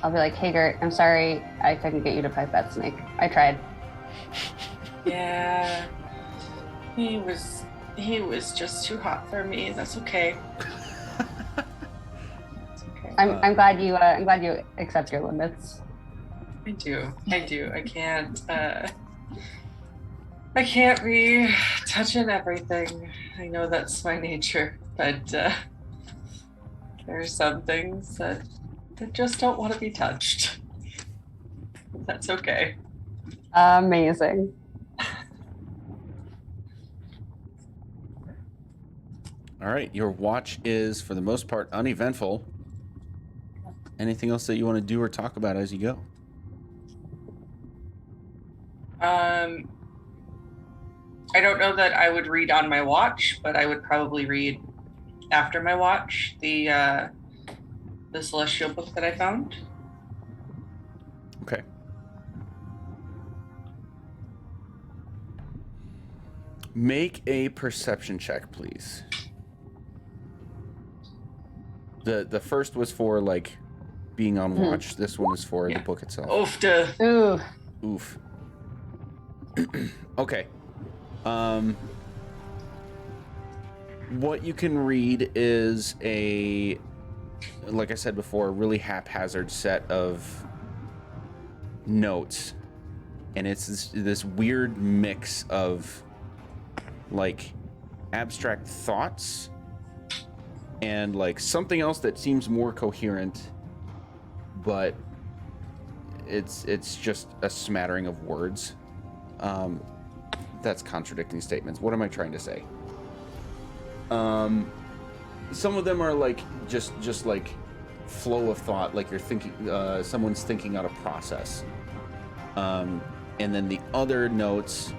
I'll be like, hey Gert, I'm sorry I couldn't get you to fight that snake. I tried. Yeah. He was just too hot for me. That's okay. It's okay. I'm glad you accept your limits. I do. I can't be touching everything. I know that's my nature, but there are some things that just don't want to be touched. That's okay. Amazing. All right, your watch is, for the most part, uneventful. Anything else that you want to do or talk about as you go? I don't know that I would read on my watch, but I would probably read after my watch the celestial book that I found. Okay. Make a perception check, please. The first was for like being on watch. This one is for the book itself. Oofta. Ooh. Oof. Okay. What you can read is like I said before, a really haphazard set of notes, and it's this weird mix of like abstract thoughts and like something else that seems more coherent, but it's just a smattering of words. That's contradicting statements. What am I trying to say? Some of them are like just like flow of thought, like you're thinking, someone's thinking out a process. And then the other notes,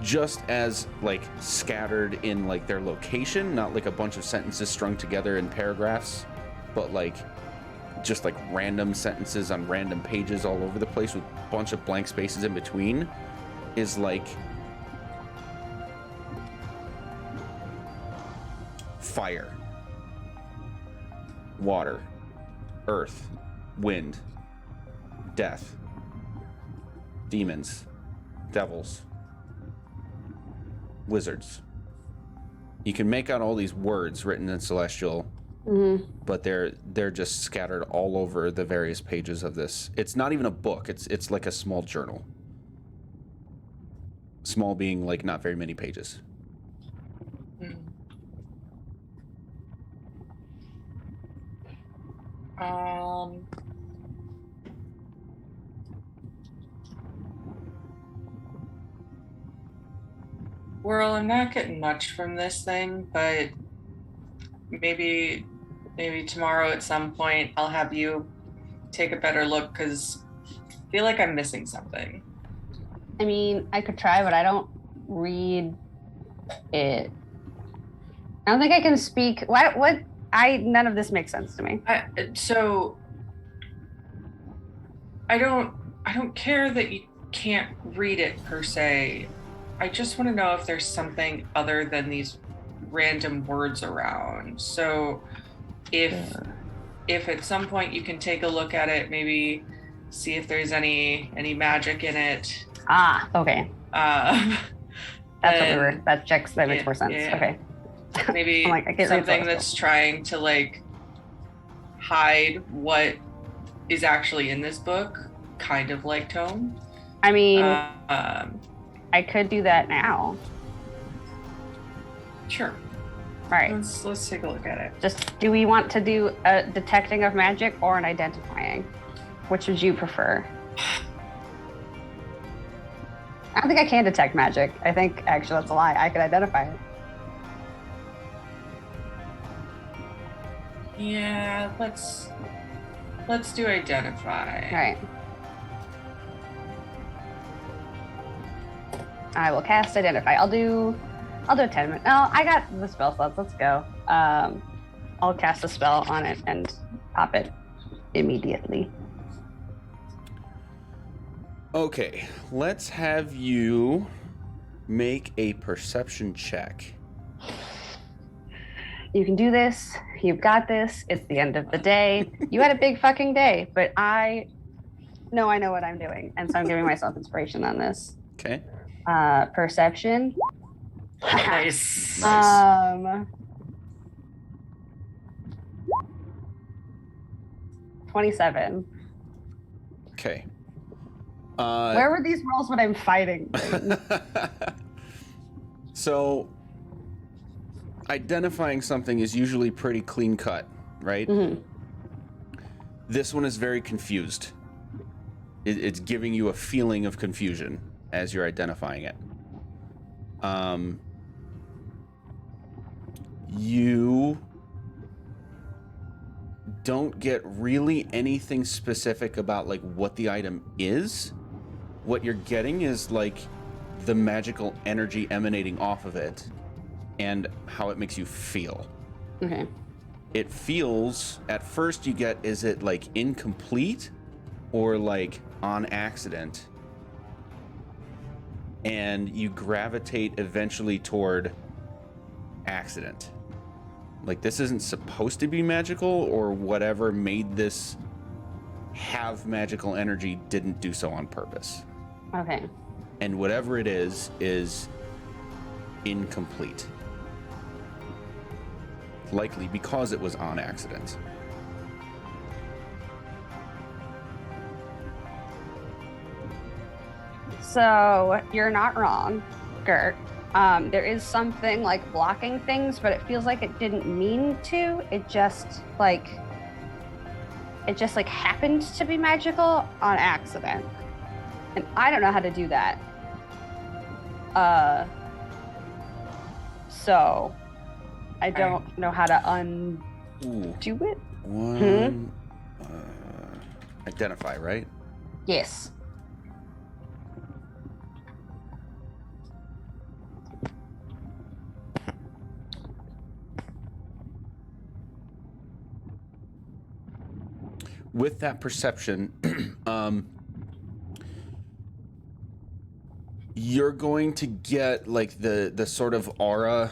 just as like scattered in like their location, not like a bunch of sentences strung together in paragraphs, but like just like random sentences on random pages all over the place with a bunch of blank spaces in between, is like fire, water, earth, wind, death, demons, devils, wizards. You can make out all these words written in Celestial, but they're just scattered all over the various pages of this. It's not even a book. It's like a small journal. Small being like not very many pages. Well, I'm not getting much from this thing, but maybe tomorrow at some point I'll have you take a better look, because I feel like I'm missing something. I mean, I could try, but I don't read it. I don't think I can speak. What? None of this makes sense to me. So I don't care that you can't read it per se. I just want to know if there's something other than these random words around. So if at some point you can take a look at it, maybe see if there's any magic in it. Ah, okay. That's what we were. That makes more sense. Yeah. Okay. Maybe I'm like, I can't read something Celestial. that's trying to like hide what is actually in this book, kind of like Tome. I mean, I could do that now. Sure. All right. Let's take a look at it. Just, do we want to do a detecting of magic or an identifying? Which would you prefer? I don't think I can detect magic. I think actually that's a lie. I could identify it. Yeah, let's do identify. All right. I will cast identify. I'll do a tenement. No, I got the spell slots. Let's go. I'll cast a spell on it and pop it immediately. Okay, let's have you make a perception check. You can do this. You've got this. It's the end of the day. You had a big fucking day, but I know what I'm doing. And so I'm giving myself inspiration on this. Okay. Perception. Nice. 27. Okay. Where were these rolls when I'm fighting? So, identifying something is usually pretty clean cut, right? Mm-hmm. This one is very confused. It's giving you a feeling of confusion as you're identifying it. You don't get really anything specific about like what the item is. What you're getting is like the magical energy emanating off of it and how it makes you feel. Okay. It feels, at first you get, is it like incomplete or like on accident? And you gravitate eventually toward accident. Like this isn't supposed to be magical, or whatever made this have magical energy didn't do so on purpose. Okay. And whatever it is incomplete. Likely because it was on accident. So you're not wrong, Gert. There is something like blocking things, but it feels like it didn't mean to. It just like happened to be magical on accident. And I don't know how to do that. So I don't know how to undo it. One identify, right? Yes. With that perception, you're going to get like the sort of aura,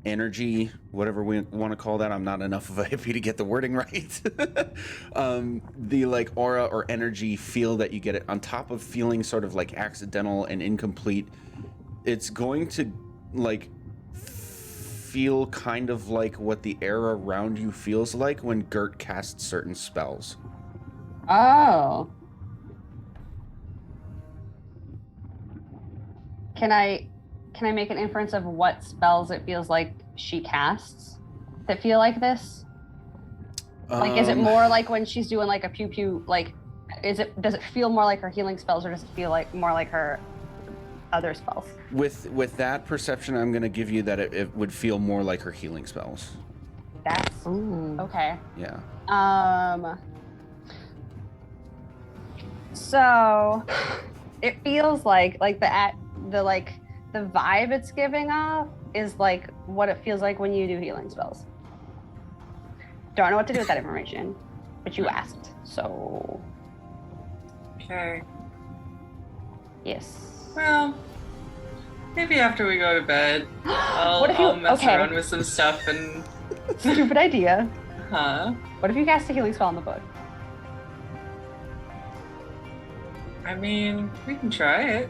energy, whatever we want to call that. I'm not enough of a hippie to get the wording right. The like aura or energy feel that you get it on top of feeling sort of like accidental and incomplete. It's going to like feel kind of like what the air around you feels like when Gert casts certain spells. Oh. Can I make an inference of what spells it feels like she casts that feel like this? Like, is it more like when she's doing like a pew pew? Like, does it feel more like her healing spells, or does it feel like more like her other spells? With that perception, I'm going to give you that it would feel more like her healing spells. That's okay. Yeah. So it feels like the vibe it's giving off is like what it feels like when you do healing spells. Don't know what to do with that information, but you asked, so Okay. yes. Well, maybe after we go to bed, I'll mess around with some stuff and. Stupid idea. Huh? What if you cast a healing spell in the book? I mean, we can try it.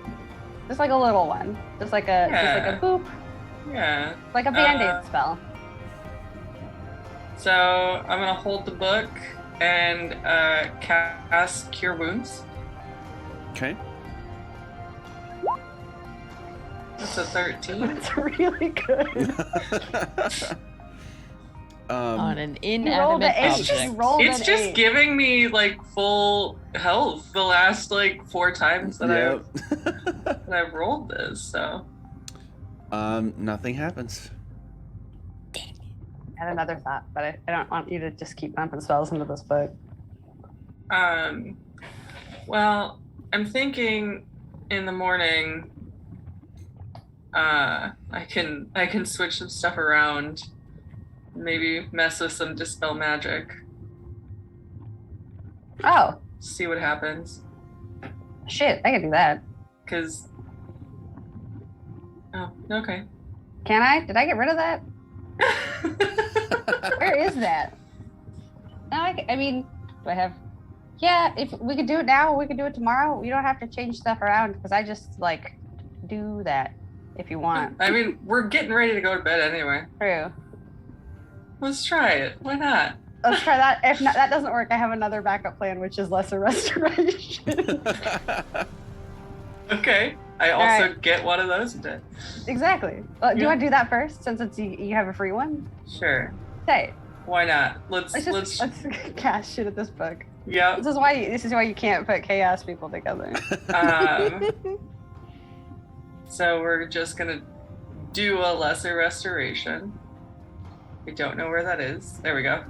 Just like a little one. Just like a boop. Yeah. Like a band-aid spell. So I'm gonna hold the book and cast Cure Wounds. Okay. That's a 13. That's really good. On an You rolled inanimate an 8. object. You rolled It's an just 8. giving me like full health the last like 4 times that I've rolled this. So nothing happens. I had another thought, but I don't want you to just keep pumping spells into this book. Well, I'm thinking in the morning I can switch some stuff around. Maybe mess with some dispel magic. Oh, See what happens. shit, I can do that. Cause oh, okay. Can I? Did I get rid of that? Where is that? No, I mean, do I have? Yeah, if we could do it now, we could do it tomorrow. You don't have to change stuff around because I just like do that if you want. I mean, we're getting ready to go to bed anyway. True. Let's try it. Why not? Let's try that. If not, that doesn't work, I have another backup plan, which is lesser restoration. Okay. I also get one of those then. Exactly. Do you want to do that first, since it's you have a free one? Sure. Hey, Why not? Let's let's cast shit at this book. yeah. This is why you can't put chaos people together. So we're just gonna do a lesser restoration. I don't know where that is. There we go.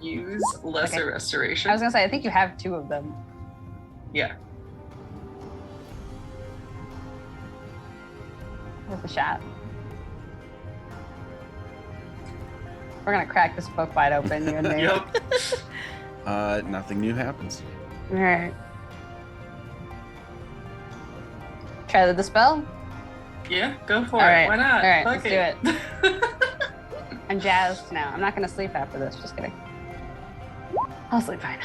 Use lesser restoration. I was gonna say, I think you have 2 of them. Yeah. Worth a shot. We're gonna crack this book wide open, you and me. Yep. Nothing new happens. All right. Try the dispel. Yeah, go for All right. it. Why not? All right, Fuck let's do it. I'm jazzed now. I'm not gonna sleep after this. Just kidding. I'll sleep fine.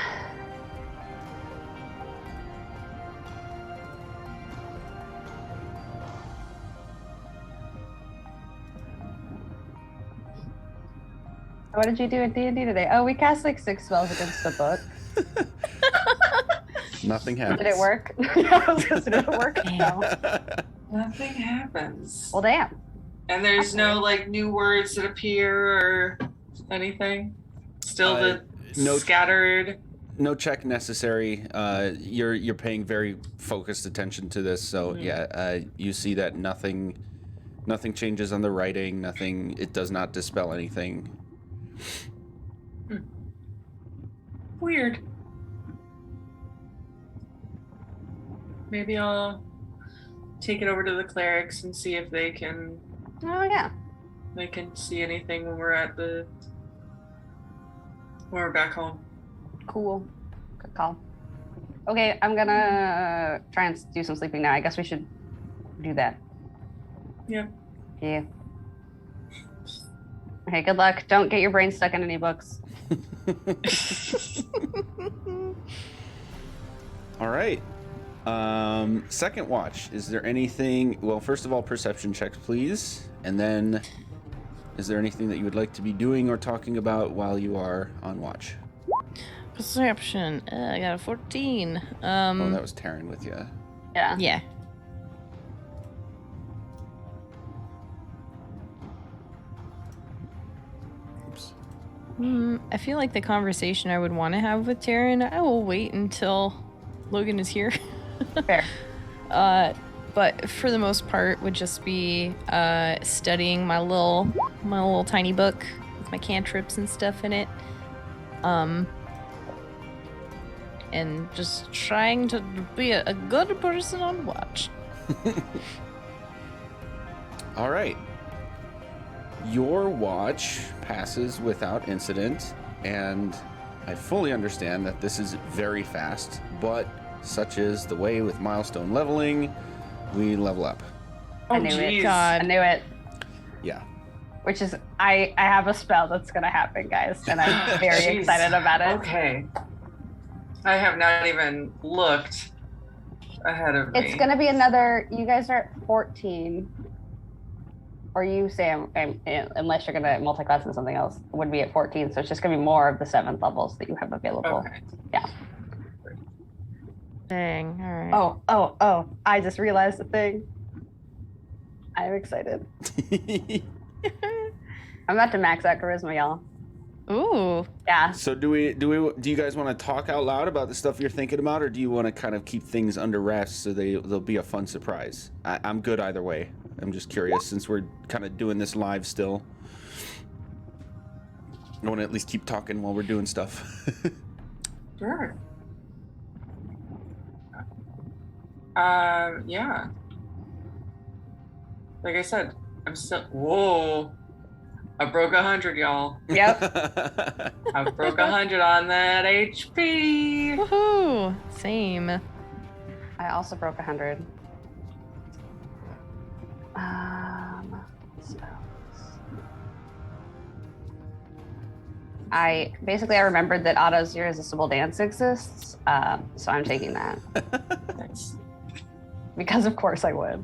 What did you do at D&D today? Oh, we cast like 6 spells against the book. Nothing happens. Did it work? I was gonna say, did it work? No. Nothing happens. Well, damn. And there's no like new words that appear or anything. Still the no- scattered. No check necessary. You're paying very focused attention to this, so yeah, you see that nothing changes on the writing. Nothing. It does not dispel anything. Weird. Maybe I'll take it over to the clerics and see if they can Oh yeah. see anything when we're back home. Cool. Good call. Okay, I'm gonna try and do some sleeping now. I guess we should do that. Yep. Yeah. Okay, good luck. Don't get your brain stuck in any books. All right. Second watch. Is there anything? Well, first of all, perception checks, please. And then, is there anything that you would like to be doing or talking about while you are on watch? Perception. I got a 14. Oh, that was Taryn with you. Yeah. Yeah. Oops. I feel like the conversation I would want to have with Taryn, I will wait until Logan is here. Fair. But for the most part, would just be studying my little tiny book with my cantrips and stuff in it, and just trying to be a good person on watch. All right. Your watch passes without incident, and I fully understand that this is very fast, but such is the way with milestone leveling, we level up. I knew it. God. I knew it. Yeah. Which is, I have a spell that's gonna happen, guys, and I'm very Jeez. excited about it. Okay. I have not even looked ahead of me. It's gonna be another. You guys are at 14, or you say unless you're gonna multi-class into something else, would be at 14. So it's just gonna be more of the 7th levels that you have available. Okay. Dang. All right. Oh! I just realized the thing. I'm excited. I'm about to max out charisma, y'all. Ooh. Yeah. So do you guys want to talk out loud about the stuff you're thinking about, or do you want to kind of keep things under wraps so they'll be a fun surprise? I'm good either way. I'm just curious since we're kind of doing this live still. I want to at least keep talking while we're doing stuff. Sure. Yeah. Like I said, I'm still. Whoa! I broke 100, y'all. Yep. I broke 100 on that HP. Woohoo! Same. I also broke 100. Spells. I remembered that Otto's irresistible dance exists, so I'm taking that Nice. because of course I would.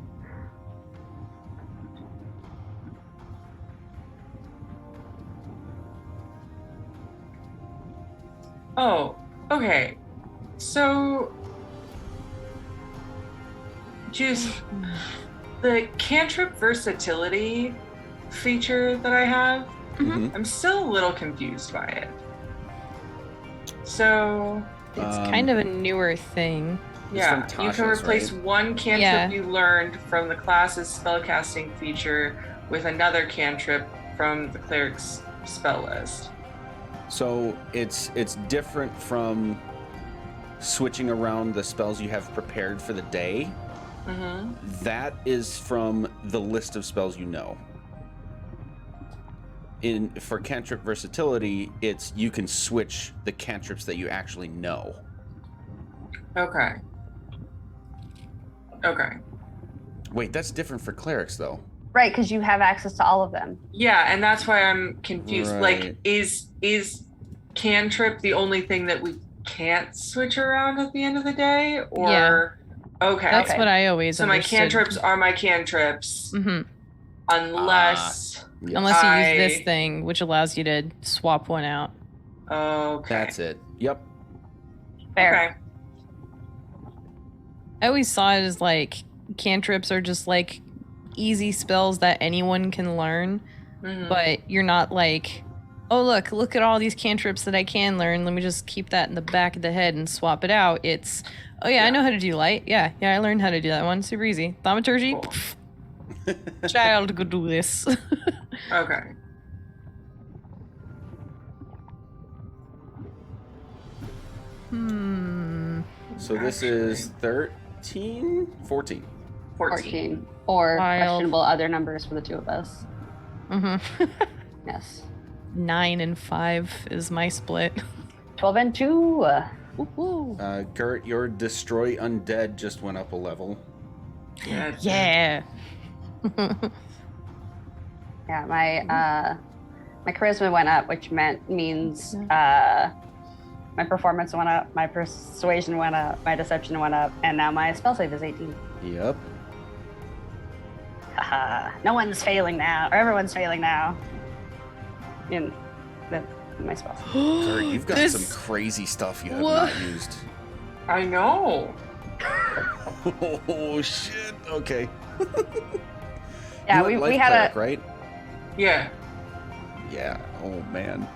Oh, okay. So, just the cantrip versatility feature that I have, Mhm. I'm still a little confused by it. So, It's kind of a newer thing. yeah, from you can Tasha's, replace right? one cantrip Yeah. you learned from the class's spellcasting feature with another cantrip from the cleric's spell list. So it's different from switching around the spells you have prepared for the day. That is from the list of spells you know. For cantrip versatility, it's you can switch the cantrips that you actually know. Okay. Wait, that's different for clerics, though. Right, because you have access to all of them. Yeah, and that's why I'm confused. Right. Like, is cantrip the only thing that we can't switch around at the end of the day? Or okay. That's Okay. what I always So my understood. cantrips are my cantrips. Mhm. Unless Yes. Unless you use this thing, which allows you to swap one out. Okay. That's it. Yep. Fair. Okay. I always saw it as like cantrips are just like easy spells that anyone can learn, but you're not like, oh look at all these cantrips that I can learn. Let me just keep that in the back of the head and swap it out. It's I know how to do light. Yeah, I learned how to do that one. Super easy. Thaumaturgy. Cool. Child could do this. Okay. So this is 13? 14. 14. Or Wild. questionable other numbers for the two of us. Yes. 9 and 5 is my split. 12 and 2. Woo-hoo. Gert, your destroy undead just went up a level. Yeah. Yeah, my charisma went up, which means my performance went up, my persuasion went up, my deception went up, and now my spell save is 18. Yep. Haha. No one's failing now, or everyone's failing now. In my spell save. Gert, you've got This- some crazy stuff you have What? not used. I know. Oh shit. Okay. Yeah, You went we life had cleric, a right? Yeah. Yeah. Oh man.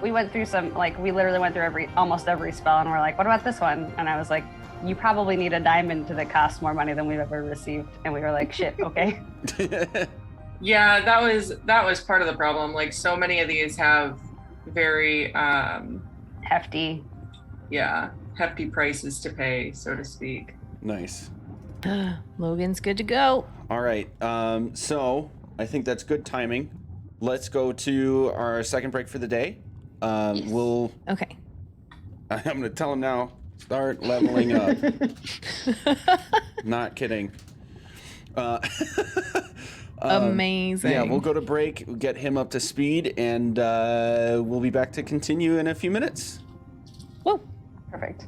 we went through some, like, we literally went through almost every spell, and we're like, what about this one? And I was like, you probably need a diamond that costs more money than we've ever received. And we were like, shit, okay. Yeah, that was part of the problem. Like, so many of these have very Hefty. hefty prices to pay, so to speak. Nice. Logan's good to go. All right. So I think that's good timing. Let's go to our second break for the day. Yes. We'll. Okay. I'm gonna tell him now. Start leveling up. Not kidding. Amazing. Yeah, we'll go to break, we'll get him up to speed, and we'll be back to continue in a few minutes. Whoa. Perfect.